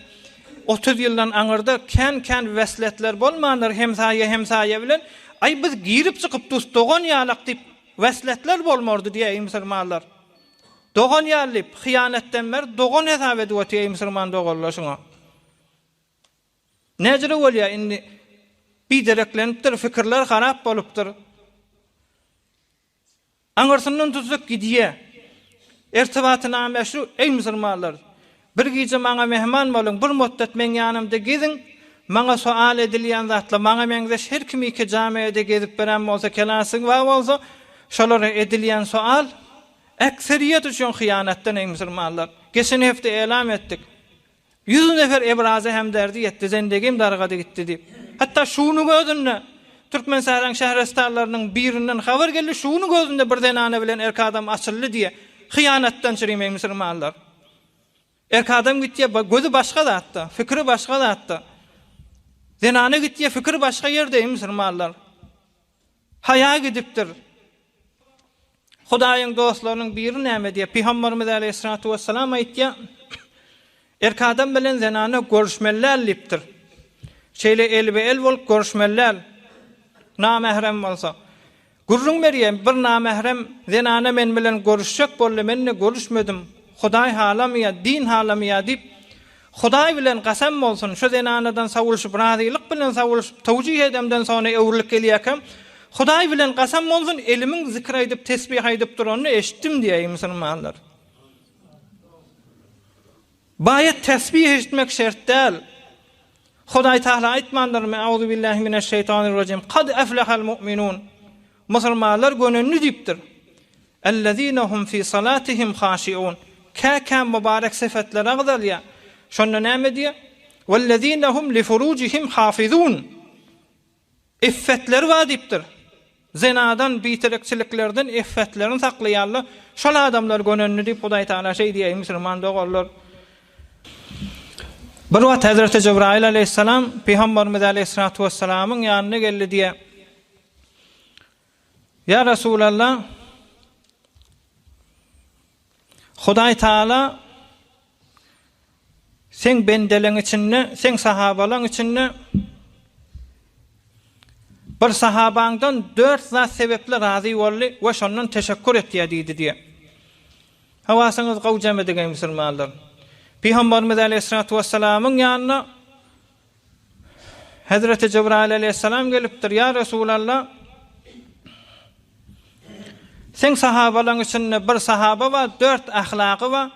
30 ýyldan aňyrda kän wesletler bolmandyr hemsaye bilen. Ay biz girip çykyp dogan ýalak diýip wesletler bolmardy diýär musulmanlar. Dogan ýalyp hyýanetden ber dogan hesap edýär musulman dogallar şoňa. Näjere bolýar indi bidereklenipdir, fikirler harap bolupdyr. Aňyrsyndan tutup gidýär. Ertibatyna meşru ey musulmanlar. Bir gije maňa mehman bolun, bir muddat men ýanymda gezin, maňa sual edilýän zatla, maňa meňze her kimi ki jamiýede gezip beren bolsa, kelasyň we bolsa, şolara edilýän sual ekseriyet üçin hyýanatdan ey musulmanlar. Geçen hepde elam etdik. 100 nefer ebraze hemderdi etdi, zendegim dargada gitdi diýip. Hatta şunu gözünde Türkmen Sahran şehrestarlarının birinden haber geldi, şunu gözünde bir denane bilen erk adam açıldı diye hıyanattan çürümeyi musulmanlar. Erk adam gitti, gözü başka da attı, fikri başka da attı. Denane gitti, fikri başka yerde musulmanlar. Haya gidiptir. Hudaýyň dostlarynyň biri näme diye Peygamberimiz Aleyhissalatu vesselam aýtdy. Erk adam bilen denane görüşmeler liptir. Şeýle elbe el bolup görüşmeler namahrem bolsa. Gurrun berýär bir namahrem zenana men bilen görüşjek boldy, menne görüşmedim. Hudaý halamya, din halamya diýip Hudaý bilen gasam bolsun, şu zenanadan sawulşyp razylyk bilen sawulşyp tawjih edemden sonra öwrülik gelýäkem. Hudaý bilen gasam bolsun, elimiň zikr edip tesbih edip duranyny eşitdim diýär musulmanlar. Bayet tesbih etmek şert değil. Hudaý Taala aýtmandyr: "Euzu billahi mineşşeytanirracim. Kad eflehal mu'minun." Musulmanlar gönüllü dipdir. "Ellezîne hum fî salatihim haşiûn." Ka mübarek sıfatlar agdal ya. Şonda näme diýär? "Vellezîne hum li furucihim hafizûn." İffetler var dipdir. Zinadan, bitirekçiliklerden iffetlerini saklayanlar, şol adamlar gönüllü dip Hudaý Taala şey diýär, musulman dogallar. Bir wagt Hazreti Cebrail aleyhissalam Peygamberimiz aleyhissalatu vesselam'ın ýanyna geldi diye. Ya Resulallah, Hudaý Taala sen bendeleň içinde, sen sahabalaň içinde bir sahabaňdan 4 zat sebeple razy boldy we şondan teşekkür etdi diye. Hawasyňyz gowjam edigen musulmanlar. Peygamberimiz aleyhissalatu vesselam'ın ýanyna Hazreti Cebrail aleyhissalam gelipdir. Ya Resulallah, sen sahabalaň içinde bir sahaba we 4 ahlaky we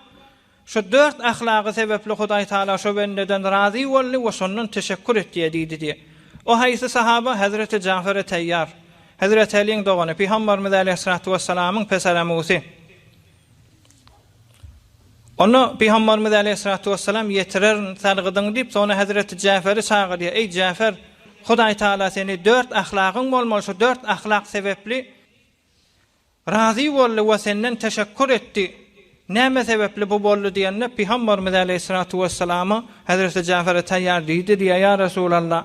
şu 4 ahlaky sebeple Hudaý Taala şu bendeden razy boldy we şondan teşekkür etdi diye. O haýsy sahaba? Hazreti Cafer Tayyar, Hazreti Ali'ň dogany, Peygamberimiz aleyhissalatu vesselam'ın peselemüsi. Onu Peygamberimiz aleyhissalatu vesselam yetirer sargydyň dip, sonra Hazreti Cafer'i çağırdy. Ey Cafer, Hudaý Taala seni 4 ahlakyň bolmaly, şu 4 ahlak sebepli razy boldy we senden teşekkür etdi. Näme sebepli bu boldy diýende Peygamberimiz aleyhissalatu vesselam'a Hazreti Cafer Tayyar diýdi diýe, ya Resulallah,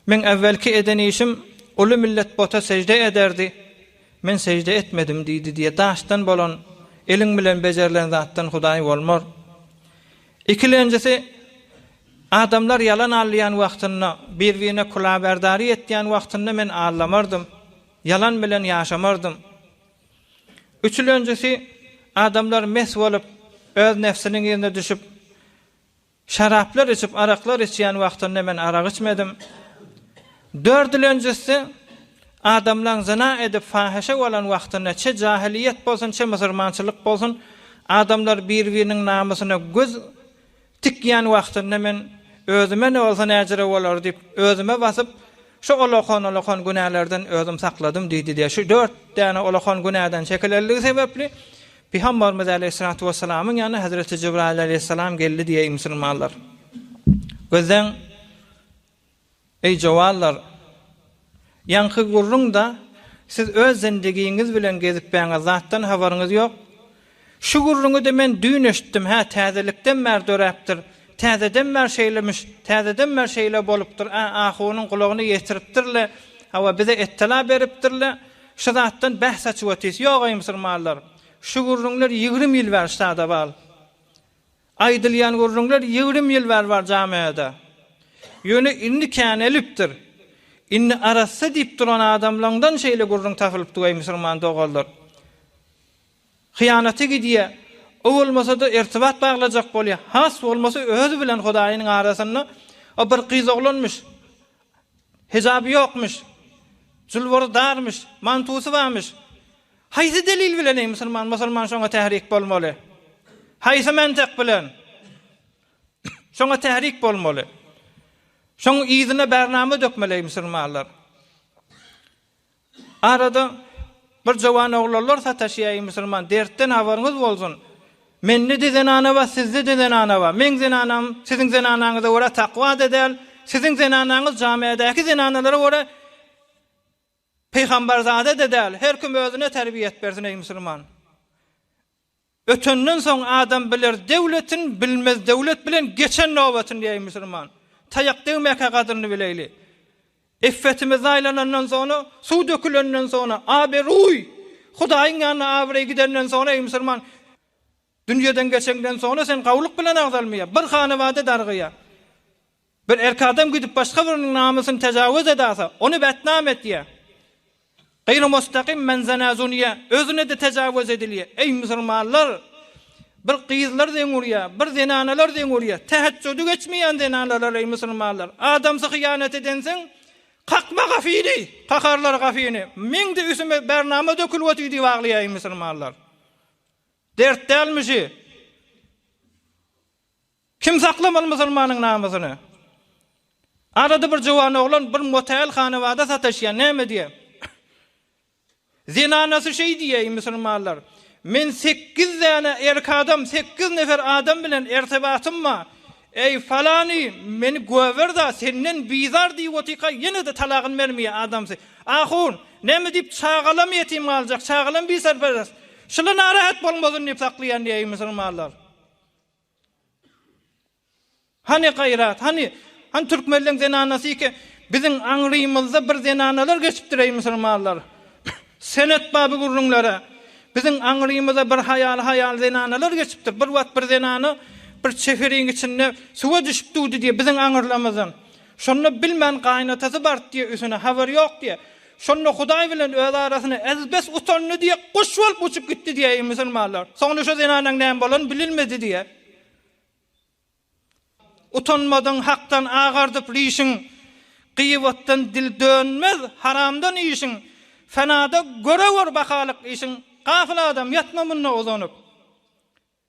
men evvelki eden işim ulu millet bota secde ederdi. Men secde etmedim diýdi diye. Daştan bolan, eliň bilen becerilen zatdan Hudaý bolmar. İkilenjisi, adamlar yalan alýan wagtynda, bir-birine kulaberdary etýän wagtynda men ağlamardım. Yalan bilen ýaşamardım. Üçülenjisi, adamlar mes bolup, öz nefsiniň ýerine düşüp, şaraplar içip, araklar içýän wagtynda men arak içmedim. Dördüncüsü, adamlar zina edip fahishe olan wagtynda, çe jahiliyet bolsun, çe musulmançylyk bolsun, adamlar bir-biriniň namusyna göz tikýän wagtynda men özüme ne bolsa näjere bolar diýip özüme basyp şu olakan günahlardan özüm sakladım diýdi. Şu 4 tane olakan günahdan çekilenligi sebepli Peygamberimiz aleyhissalatu vesselam'ın ýanyna Hazreti Cebrail aleyhissalam geldi diýe musulmanlar. Gözden ey jovallar, ýanky gurrun da siz öz zindigiňiz bilen gezip bäňiz zatdan habaryňyz ýok. Şu gurruňy da men düýün eşitdim, ha täzelikden mer döräpdir. Täzeden mer şeýlemiş, täzeden mer şeýle bolupdyr. Ahunyň gulagyny ýetiripdirle, hawa bize ettila beripdirle. Şu zatdan bahs açyp ötýäs. Ýok ey musulmanlar. Şu gurrunlar 20 ýyl berşada bal. Aýdylýan gurrunlar 20 ýyl var jamiýede. Ýöne indi känelipdir. Indi arasy diýip duran adamlardan şeýle gurrun tapylypdy ey musulman dogallar. Hyýanaty gidýär. O bolmasa da irtibat baglajak bolýar. Has bolmasa özü bilen Hudaýynyň arasynda o bir gyz oglanmyş. Hijaby ýokmuş. Zulwary darmyş, mantusy barmyş. Haýsy delil bilen ey musulman şoňa tährik bolmaly? Haýsy mantyk bilen? Şoňa tährik bolmaly. Şoň ýzyna bername dökmeli musulmanlar. Arada bir jowan oglanlar sataşýar musulman, dertten habaryňyz bolsun. Menni de zenana wa sizde de zenana wa. Men zenanam siziň zenanaňyza wara takwa edel, siziň zenanaňyz jamiýedäki zenanalara wara peýgamberzade edel. Her kim özüne terbiýet bersin ey musulman. Ötenden soň adam bilir döwletin, bilmez döwlet bilen geçen nobatyny diýär musulman. Tayak degmäke gadyryny bileyli. Iffetimiz aýlanandan soňra, suw dökülenden soňra, aberuy, Hudaýyň ýanyna abery gidenden soňra ey musulman, dünýeden geçenden soňra sen gawlyk bilen agdalmaýar. Bir hanawada dargyýar. Bir erki adam gidip başga biriniň namusyny tajawüz edäse, onu betnam etýär. Gayri mustaqim men zanazuniya, özüne de tajawüz edilýär. Ey musulmanlar, bir gyzlar deňurýar, bir zenanalar deňurýar. Tehejjüdü geçmeýän zenanalar ey musulmanlar. Adamsa hyýanet edenseň, kakma gafili, kakarlar gafini. Men de üsüme bername dökülip ötýdi waglyýar ey musulmanlar. Dert delmişi. Kim saklamaly musulmanyň namasyny? Arada bir jowan oglan bir motel hanawada sataşýan, näme diýe? Zinanasy şey diýe musulmanlar. Men 8 tane erk adam, 8 nefer adam bilen ertibatym var. Ey falani, meni göwer da senden bizar diýip otyka ýene de talagyny bermeýär adamsy. Ahun, näme diýip çağalam ýetim aljak, çağalam bizar beres. Şuna narahat bolmadyny diýip saklaýan diýe musulmanlar. Hani gayrat, hani Türkmenliň zenanasy ki biziň aňrymyzda bir zenanalar geçipdir ey musulmanlar. Senet baby gurrunlara biziň aňrymyzda bir hayal zenanalar geçipdir. Bir wagt bir zenany bir çeferiň içinde suwa düşüp durdy diye biziň aňyrlamazdan. Şonu bilmän gaýnatasy bar diye üsüne habar ýok diye. Şonu Hudaý bilen öz arasyna ezbes utanny diye goş bolup uçup gitdi diye musulmanlar. Soňra şu zenanyň näme bolan bilinmedi diye. Utanmadan haktan agardyp liýişiň, gıýbatdan dil dönmez, haramdan iýişiň, fenada görewor bakalyk iýişiň, gafil adam ýatmamyna ozanyp.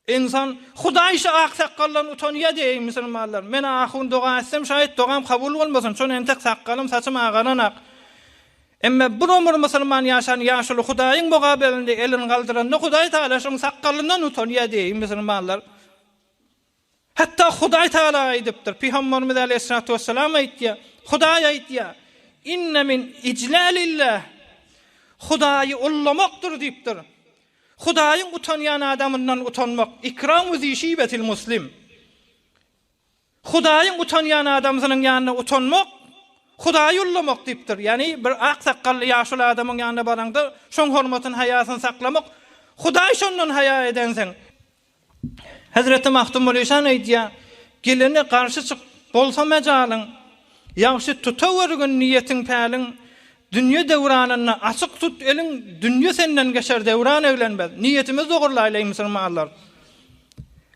İnsan Hudaýşy aksakallan utanýar diýip musulmanlar. Men ahun doga etsem şaýat dogam kabul bolmasyn, şonu entek sakalym saçym agaranak. Emme bir ömür musulman ýaşan ýaşuly Hudaýyň mugabelinde elini galdyranda Hudaý Taala şoň sakalyndan utanýar diýip musulmanlar. Hatta Hudaý Taala aýdypdyr. Peygamberimiz Aleyhissalatu vesselam aýtdy. Hudaý aýtdy. Inne min iclalillah. Hudaýy ullamakdyr diýipdir. Hudaýyň utanýan adamyndan utanmak ikramu zişibetil muslim. Hudaýyň utanýan adamynyň ýanyna utanmak Hudaýy ullamak diýipdir. Ýani bir ak sakally ýaşuly adamyň ýanyna baranda şoň hormatyny hayasyny saklamak Hudaý şondan haya edenseň. Hazreti Mahtum Aleyhisselam aýtdy, gelene garşy çyk bolsa majalyň, ýaşy tutawergen niýetiň päliň, dünýä döwranyny açyk tut eliň, dünýä senden geçer döwran öwlenmez. Niýetimiz dogurlaýly musulmanlar.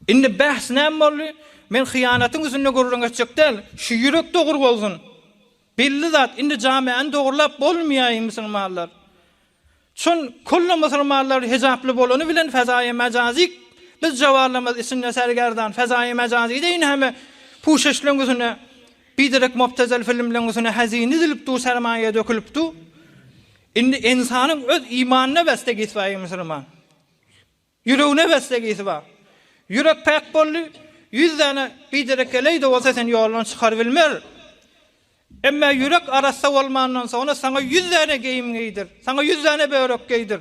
Indi bahs näme boldy? Men hyýanatyň üzüne gurrun geçekdel, şu ýürek dogur bolsun. Belli zat indi jamiany dogurlap bolmaýar musulmanlar. Şon kullu musulmanlar hejaply bolany bilen fazaýy majazik biz jawarlamaz isine sergerdan fazaýy majazi deýin heme puşeşleň üzüne biderek mubtezel filmleň üzüne hazine edilipdi, sermaýe dökülipdi. Indi insanyň öz imanyna bäste gitýär musulman. Yüreğine bäste gitýär. Yürek pek boldy, 100 tane biderek gelýdi bolsa sen ýoldan çykar bilmer. Emma yürek arasy bolmandan soňra saňa 100 tane geyim geydir, saňa 100 tane börek geydir.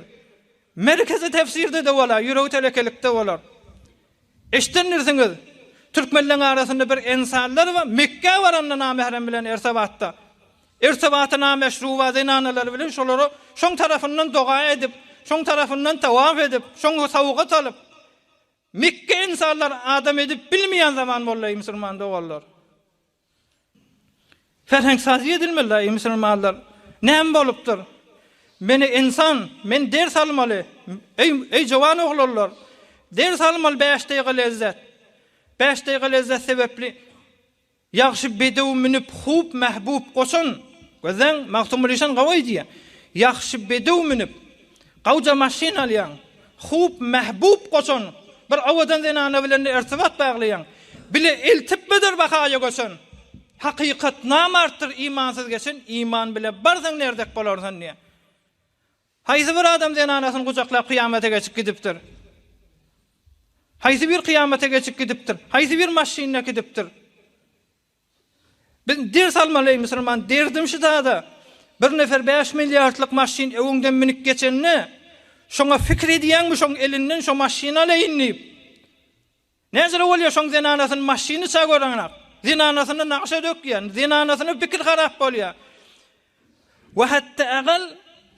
Merkezi tefsirde de bolar, yüreği telekelikde bolar. Eşitdirsiňiz, Türkmenliň arasynda bir insanlar we Mekke baranda namehrem bilen ertibatda. Ertibaty nameşru we zinanalar bilen şolary şoň tarafyndan doga edip, şoň tarafyndan tawaf edip, şoň sawgat alyp Mekke insanlar adam edip bilmeýän zaman bollaý musulman dogallar. Ferheng sazy edilmeli musulmanlar. Näme bolupdyr? Meni insan, men ders almaly. Ey jowan oglanlar, ders almaly 5 daýga lezzet. 5 daýga lezzet sebepli ýaxşy bedew minip hub mahbub goşun. Gözen Mahtum Aleyhisselam gawy diýär. Ýaxşy bedew minip gawja maşina alýan, hub mahbub goşun. Bir awadan zenana bilen irtibat baglaýan. Bile eltip bidir bakaýa goşun. Hakykat namartyr imansyz geçin, iman bile barzaň nerdek bolarsan diýär. Haýsy bir adam zenanasyny guçaklap kıyamete geçip gidipdir. Haýsy bir kıyamete geçip gidipdir. Haýsy bir maşyna gidipdir. Ben ders almaly musulman derdim şu da. Bir nefer 5 milliardlyk maşyn öwüňden minip geçenni şoňa fikir edýänmi şoň elinden şo maşyna leýinip. Näzire bolýar şoň zenanasyny maşyny çagöraňak. Zinanasyny naqşa dökýän, zinanasyny pikir garap bolýar. Wa hatta agal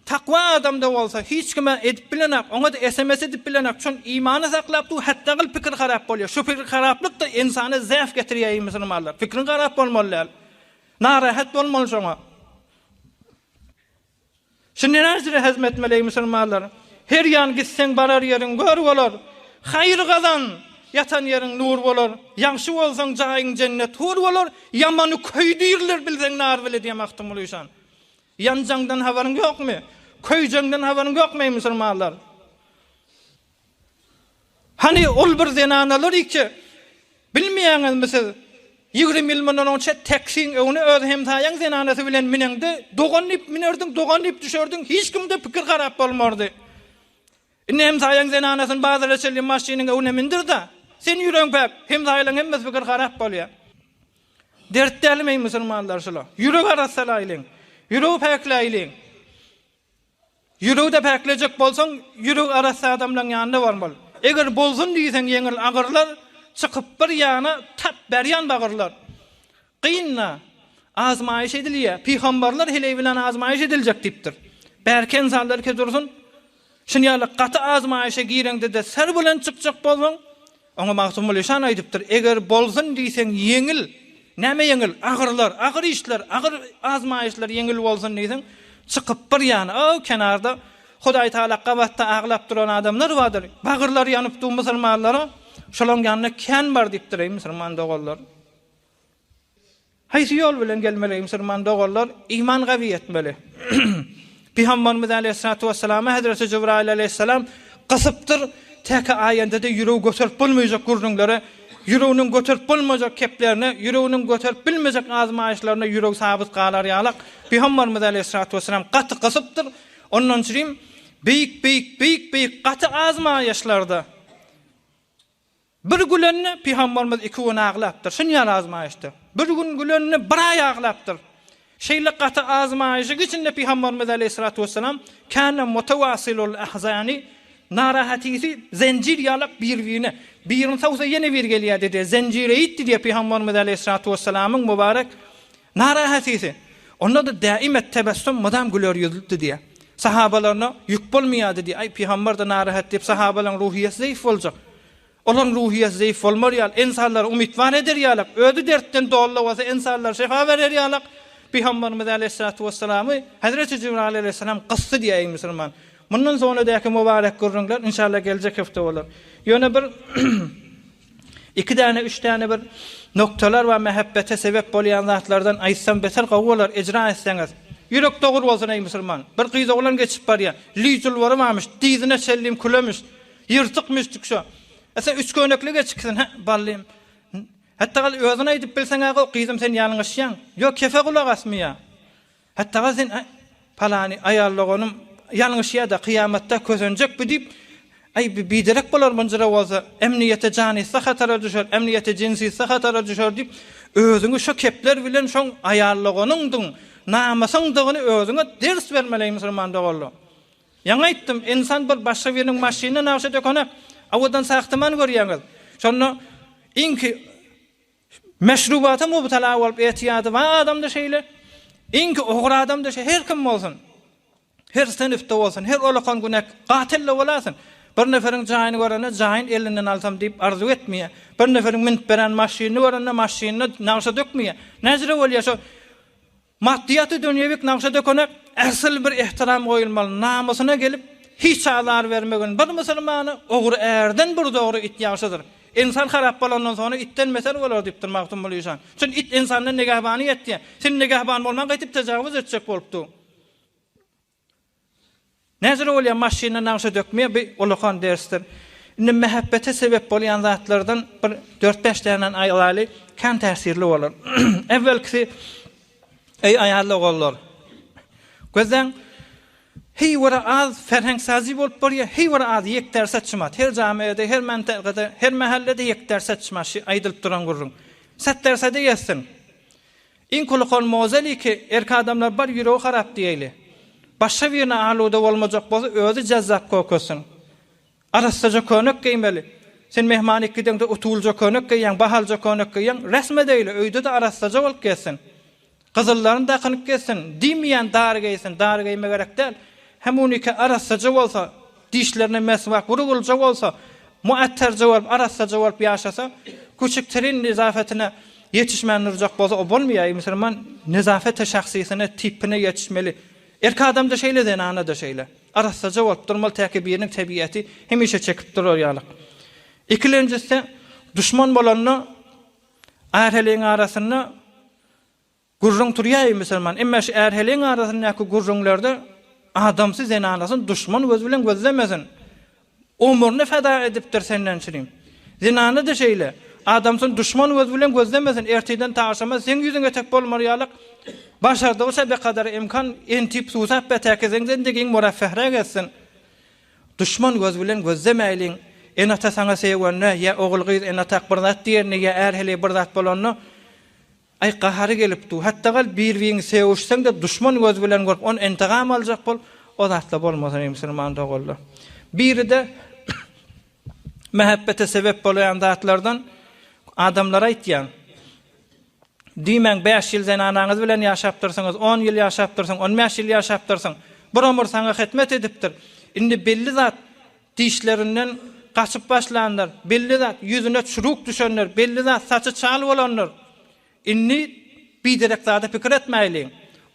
takwa adamda bolsa hiç kime edip bilenak, oňa da SMS edip bilenak, şon imany saklapdy, hatta agal pikir garap bolýar. Şu pikir garaplyk da insany zäf getirýär musulmanlar. Fikrin garap bolmaly. Narahat bolmaly şoňa. Şunu näzire hazmetmeli musulmanlar. Her ýan gitseň barar ýeriň gör bolar. Haýyr gazan, yatan ýeriň nur bolar. Ýaxşy bolsaň jaýyň cennet hur bolar. Ýamany köýdirler bilseň nar bile diýip Mahtum Aleyhisselam. Yanjangdan habaryň ýokmy? Köýjangdan habaryň ýokmy musulmanlar? Hani ol bir zenanalar iki bilmeýän bilmeýäňiz misal 20 ýyl mundan önce teksin öňüne öz hemsaýaň zenanasy bilen minende doganyp minerdiň, doganyp düşerdiň, hiç kimde pikir garap bolmardy. Ine hemsaýaň zenanasyny bazara çelýän maşynyň öňüne mindir da, sen ýüreň päp, hemsaýlaryň hemmesi pikir garap bolýar. Dertdelmeýin musulmanlar şola. Ýürek arasalaýlyň, ýüregi päkläýliň. Ýüregi de päklejek bolsaň, ýüreg arasy adamlaryň ýanynda barmaly. Eger bolsun diýsen ýeňil agyrlar çykyp bir ýana tap berýän bagyrlar. Qynna azmaýyş edilýär. Peýgamberler hele bilen azmaýyş ediljek diýipdir. Berken zallar ke dursun. Şunýaly gaty azmaýyşa gireňde de ser bilen çykjak bolsaň, oňa maksum bolýan aýdypdyr. Eger bolsun diýsen ýeňil, näme ýeňil? Agyrlar, agyr işler, agyr azmaýyşlar ýeňil bolsun diýsen, çykyp bir ýana o kenarda Hudaý Taala gawatda aglap duran adamlar bardyr. Bagyrlar ýanyp dur musulmanlara, şolaň ýanyna kän bar diýipdir musulman dogallar. Haýsy ýol bilen gelmeli musulman dogallar iman gawy etmeli. Peygamberimiz Aleyhissalatu vesselam Hazreti Cebrail Aleyhisselam gysypdyr täke aýanda-da ýüregi göterip bolmaýjak gurrunlara, ýüreginiň göterip bolmaýjak keplerini, ýüreginiň göterip bilmejek azmaýyşlaryna ýüreg sabit galar ýalyk. Peygamberimiz Aleyhissalatu vesselam gaty gysypdyr. Ondan çyrim beýik gaty azmaýyşlarda bir gülenni Peygamberimiz 2 gün aglapdyr. Şunýa azmaýyşdy. Bir gün gülenni bir aý aglapdyr. Şeýle gaty azmaýyşy içinde Peygamberimiz Aleyhissalatu vesselam kana mutawassilul ahzani narahatisi zencir ýalyk birwine birini tawsa ýene bir gelýär dedi. Zencire ýitdi diýip Peygamberimiz Aleyhissalatu vesselamyň mübarek narahatisi. Onda da daimet tebessüm madam güler ýüzlükdi diýär. Sahabalarına yük bolmaýady diýip, ay Peygamber de narahat diýip sahabalaryň ruhiýeti zeýif boljak. Olaryň ruhiýeti zeýif bolmarýar, insanlar umidvar eder ýalyk, ödü dertten dolla bolsa insanlar şefa berer ýalyk. Peygamberimiz Aleyhissalatu vesselamy Hazreti Cebrail Aleyhisselam gyssy diýär musulman. Mundan sonra däki mübarek gurrunlar inşallah geljek hafta bolar. Ýöne bir 2 däne 3 däne bir noktalar we mehabbete sebep bolýan zatlardan aýtsam beter gowlar ejra etseňiz. Ýürek dogur bolsun ey musulman. Bir gyz oglan geçip barýar. Lyjul baramamış, diýdine sellim kulemiş, ýyrtykmış tükşe. Esa 3 köneklige çykysyn, ballym. Hatta özüne aýdyp bilseň aga gyzym sen ýalňyşýan. Ýok kefe gulak asmýa. Hatta sen palany aýallagynym ýalňyşýa da kıyamatda közenjek bi diýip ay biderek bolar munjara bolsa emniyete jany sahatara düşer, emniyete jinsi sahatara düşer diýip özüňi şo kepler bilen şoň aýallagynyň namasyňdygyny özüňe ders bermeli musulman dogallar. Ýa-ni aýtdym, insan bir başga biriniň maşynyny näçe dökene awadan saxtaman görýäňiz. Şonu inki meşrubata mubtala bolup etiýady we adamda şeýle inki ogra adamda şeý her kim bolsun. Her senifde bolsun, her olakan günek gatille bolasyn. Bir neferiň jaýyny görene jaýyn elinden alsam diýip arzu etmeýär. Bir neferiň minip beren maşyny görene maşyny näçe dökmeýär. Näzire bolýar şo maddiýaty dünýäwik näçe dökene asl bir ihtiram goýulmaly. Namasyna gelip hiç azar vermegen bir musulmany ogry erden bir dogry it ýaşadyr. İnsan harap bolandan sonra itten mesel bolar diýip durmakdym bolýan. Çünki it insanyň negahbany etdi. Sen negahban bolman gaýtyp tajawuz etjek bolupdy. Näzir bolýan maşyna näçe dökmeýär bir olakan dersdir. Indi mehabbete sebep bolýan zatlardan bir 4-5 dänen aýaly kan täsirli bolar. Evvelki ey aýaly oğullar. Gözden hey wara az ferhengsazi bolup barýar, hey wara az ýek ders açmat. Her jamiýede, her mentägede, her mahallede ýek ders açmaşy aýdylyp duran gurrun. Sat dersede ýetsin. In kulukon mozeli ki erki adamlar bar ýüregi harap diýeli. Başga birine aluda bolmajak bolsa özü jazzap kökösün. Arasaja könek giýmeli. Sen mehmanlikde utulja könek giýen, bahalja könek giýen, resme deýle öýde de arasaja bolup gelsin. Gyzyllaryny da kanyp gelsin, diýmeýän dary giýsin, dary giýme gerek däl. Hem unika arasaja bolsa, dişlerine meswak vurulja bolsa, muattarja bolup arasaja bolup ýaşasa, küçükterin nizafetine yetişmänirjek bolsa o bolmaýar. Musulman nizafete şahsysine, tipine yetişmeli. Erki adamda şeýle den ana da şeýle. Arasaja bolup durmaly täki biriniň tabiaty hemişe çekip durar ýalyk. Ikilenjisi düşman bolanyny äherliň arasyna gurrun turýar musulman. Emma şu äherliň arasyndaky gurrunlarda adamsy zenanasyn düşman göz bilen gözlemesin. Umurny feda edipdir senden çyrim. Zinany da şeýle. Adamsın düşman göz bilen gözlemesin, erteden taşama sen yüzüne tek bolmaryalak. Başardığı be kadar imkan entip susap betekezen zendegin murafehre gelsin. Düşman göz bilen gözlemeylin. Enata sana seýgenne ya oğul gyz enata birdat diýerine ya erhele birdat bolanny ay qahary gelipdi. Hatta gal bir-birini sevişseň de düşman göz bilen görüp on intigam aljak bol, o zatla bolmasyn musulman dogullar. Biri de mehabbete sebep bolan zatlardan adamlara aýtýan. Diýmen 5 ýyl zenanaňyz bilen ýaşapdyrsyňyz, 10 ýyl ýaşapdyrsyň, 15 ýyl ýaşapdyrsyň, bir ömür saňa hyzmet edipdir. Indi belli zat dişlerinden kaçıp başlanlar, belli zat yüzüne çürük düşenler, belli zat saçı çal bolanlar. Inni biderek zada pikir etmeýliň.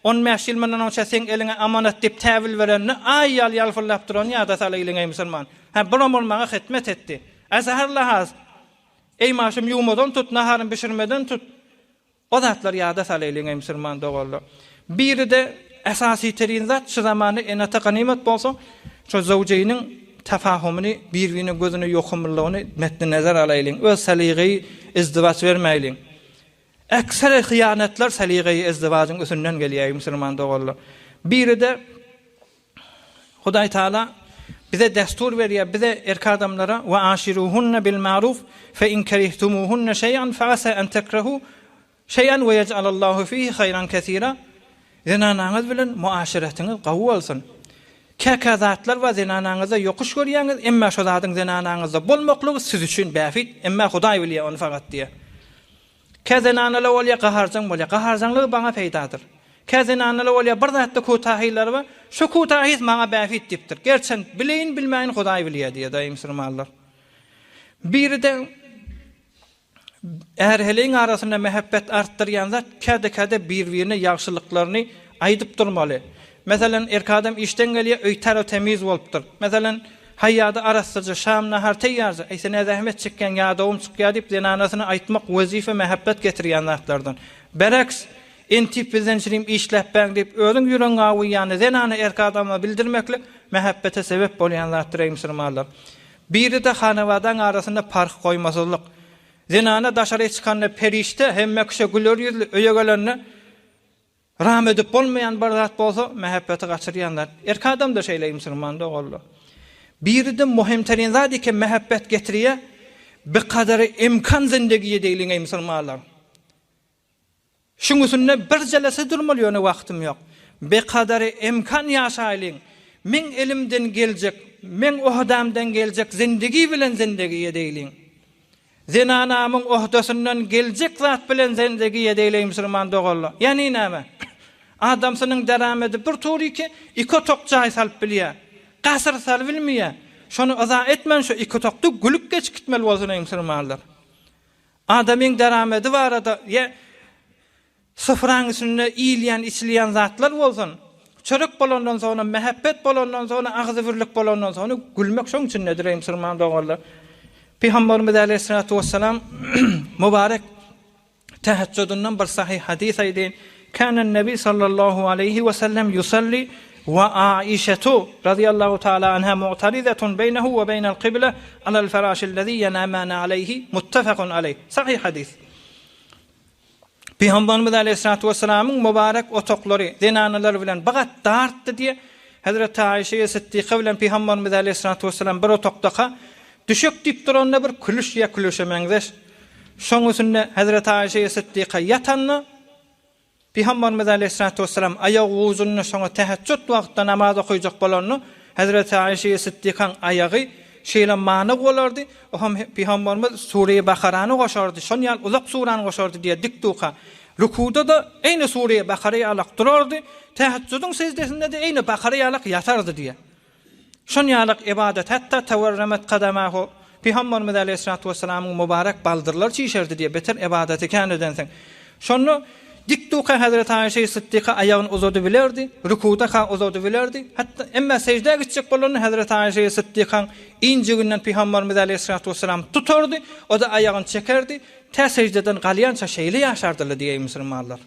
15 ýyl menden önce sen eline amanat dip täwil berenni ay ýal ýalfyrlap duran ýa-da salaýlyň musulman. Ha bir ömür maňa hyzmet etdi. Azhar lahaz. Ey maşym ýuwmadan tut, naharym bişirmeden tut. O zatlar ýa-da salaýlyň musulman dogullar. Biri de esasy terin zat şu zamany enata ganimet bolsa, şu zawjeýiniň tafahumyny bir-birine gözüne ýokumlygyny metni nazar alaýlyň. Öz saligy izdiwaç bermeýliň. Ekser hyýanatlar saligy izdiwaçyň üstünden gelýär musulman dogullar. Biri de Hudaý Taala bize destur berýär, bize erkek adamlara ve aşiruhunna bil ma'ruf fe in kerihtumuhunna şey'an fa asa an takrahu şey'an ve yec'alallahu fihi hayran kesira. Zenanaňyz bilen muaşeretiňiz gawy bolsun. Käkä zatlar we zenanaňyza ýokuş görýäňiz, emma şo zatyň zenanaňyzda bolmaklygy siz üçin bäfit, emma Hudaý bilýär onu fakat diýe. Käzenanalar bolýa gaharjaň bolýa, gaharjaňlygy baňa peýdadyr. Käzenanalar bolýa bir zatda kotahylar we şu kotahyz maňa bäfit diýipdir. Gerçen bileýin bilmäýin Hudaý bilýär diýe daýym musulmanlar. Biri de erheliň arasynda mehabbet artdyrýan zat käde bir-birine ýagşylyklaryny aýdyp durmaly. Meselen erkek adam işten gelýär, öý tara temiz bolupdyr. Meselen haýýada arasynda şam nahar teýýardy. Eýsene zähmet çekken ýa-dowum çykýar diýip zenanasyny aýtmak wezife mehabbet getirýän zatlardan. Beraks entip bizençilim işläp bäň diýip özüň ýüregiňe awyýany zenany erkek adamla bildirmekle mehabbete sebep bolýan zatlar musulmanlar. Biri de hanawadan arasynda fark goýmasızlyk. Zenana daşary çykanda perişte hemme kişi güler ýüzlü öýe gelenni rahmet edip bolmayan bir zat bolsa mehabbeti gaçyrýanlar. Erkek adam da şeýle musulman dogullar. Biri de muhimterin zat eken mehabbet getirýär, bir kadary imkan zindegiýe diýiliň ey musulmanlar. Şuň üstünde bir jelese durmaly ýöne wagtym ýok. Bir kadary imkan ýaşaýlyň. Men elimden geljek, men ohdamdan geljek zindegi bilen zindegiýe diýiliň. Zenanamyň ohdasyndan geljek zat bilen zindegiýe diýiliň musulman dogullar. Ýani näme? Adamsynyň deramedi bir tory ki iki tok jaý salyp bilýär. Gasyr salyp bilmeýär. Şonu aza etmen şu iki tokdy gülük geç gitmeli bolsun ey musulmanlar. Adamyň deramedi barada ýa sıfıran üstünde iýilýän, içilýän zatlar bolsun. Çörek bolandan sonra, mehabbet bolandan sonra, agzywirlik bolandan sonra gülmek şoň üçin nedir ey musulman dogullar? Peygamberimiz Aleyhissalatu vesselam mübarek teheccudynyň bir sahih hadis aýdyn. Kana Nebi sallallahu aleyhi ve sellem yusalli ve Aişetu radıyallahu taala anha mu'tarizatun beynehu ve beynel kıble alel ferâşillezî yenâmâne aleyhi muttefakun aleyh. Sahih hadis. Peygamberimiz Aleyhissalatu vesselam'ın mübarek otoklary zenanalar bilen bagat dartdy diye Hazreti Aişe Siddiqa bilen Peygamberimiz Aleyhissalatu vesselam bir otokda düşük dip duranda bir külüş ya külüşemeňiz. Şoň üstünde Hazreti Aişe Siddiqa yatanny Peygamberimiz Aleyhissalatu vesselam ayağı uzunyny şoňa teheccut wagtda namaz okuyjak bolanny Hazreti Aişe Siddiqaň ayağı şeýle manyk bolardy. O hem Peygamberimiz Sure-i Bakarany goşardy. Şoň ýal uzak surany goşardy diye diktuqa. Rukuda da eýne Sure-i Bakara'y alak durardy. Teheccudyň sejdesinde de eýne Bakara'y alak yatardy diye. Şoň ýalyk ibadet hatta tawarramat qadamahu Peygamberimiz Aleyhissalatu vesselam'ın mübarek baldyrlar çiýşerdi diye beter ibadeti kän edenseň. Şonu diktuqa Hazreti Aişe Siddiqa ayagyny uzady bilerdi, rukuda ka uzady bilerdi. Hatta emma sejdä gitjek bolany Hazreti Aişe Siddiqaň injiginden Peygamberimiz Aleyhissalatu vesselam tutardy, o da ayagyny çekerdi. Tä sejdeden galýança şeýle ýaşardylar diýe musulmanlar.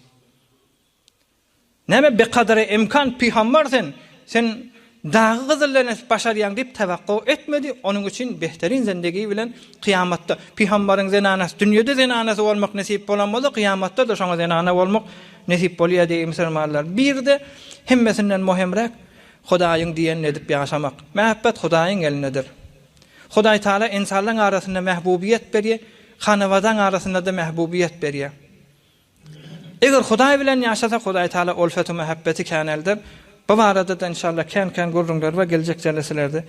Näme be kadary imkan Peygamberden sen dağı gızıllarını başarayan dip tevakku etmedi. Onun için behterin zindegi bilen kıyamatta Peygamberin zenanası, dünyada zenanası olmak nasip bolanmalı, kıyamatta da şoňa zenana olmak nasip bolýar diýip musulmanlar. Bir de hemmesinden muhimrek Hudaýyň diýen edip ýaşamak. Mähbet Hudaýyň elinedir. Hudaý Taala insanlaryň arasynda mahbubiyet berýär, hanawadan arasynda da mahbubiyet berýär. Eger Hudaý bilen ýaşasa Hudaý Taala ulfety muhabbeti käneldir. Bu barada da inşallah kän gurrunlar we geljek jeleselerde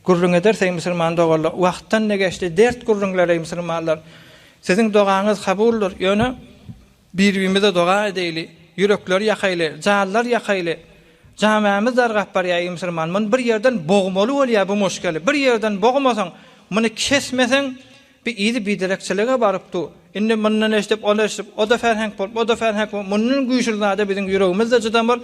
gurrun ederse musulman dogalar wagtdan ne geçdi dert gurrunlary musulmanlar siziň dogaňyz kabuldur. Ýöne birbirimize doga edeli, yürekler ýakaýly, jallar ýakaýly. Jamaýymyz dargap barýar musulman. Men bir ýerden bogmaly bolýar bu muşkeli. Bir ýerden bogmasaň, muny kesmeseň bir ýygy biderekçilige barypdy. Indi mundan eşdip, o da ferheng bolup, o da ferheng bolup, munun güýçlüğinde biziň ýüregimizde jydam bar.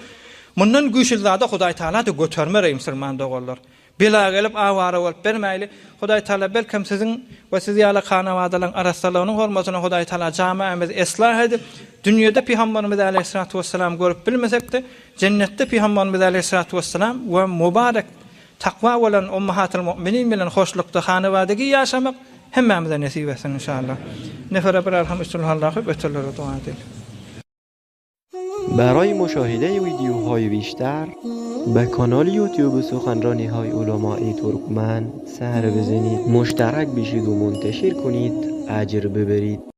Mundan güýçlüğinde Hudaý Taala da götermer musulman dogallar. Bela gelip awara bolup bermäýli. Hudaý Taala belkem siziň we sizi ýaly kanawadaryň arasylygynyň hormatyna Hudaý Taala jamaýymyzy islah edip, dünýede Peygamberimiz aleyhissalatu vesselam görüp bilmesek de, cennetde Peygamberimiz aleyhissalatu vesselam we mübarek takwa bolan ummahatul müminin bilen hoşlukda kanawadagy ýaşamak hemmemize nasip etsin inşallah. Nefere bir alhamdülillah öteleri dua edelim. برای مشاهده ویدیوهای بیشتر به کانال یوتیوب سخنرانی های علماء ترکمن سر بزنید، مشترک بشید و منتشر کنید، اجر ببرید.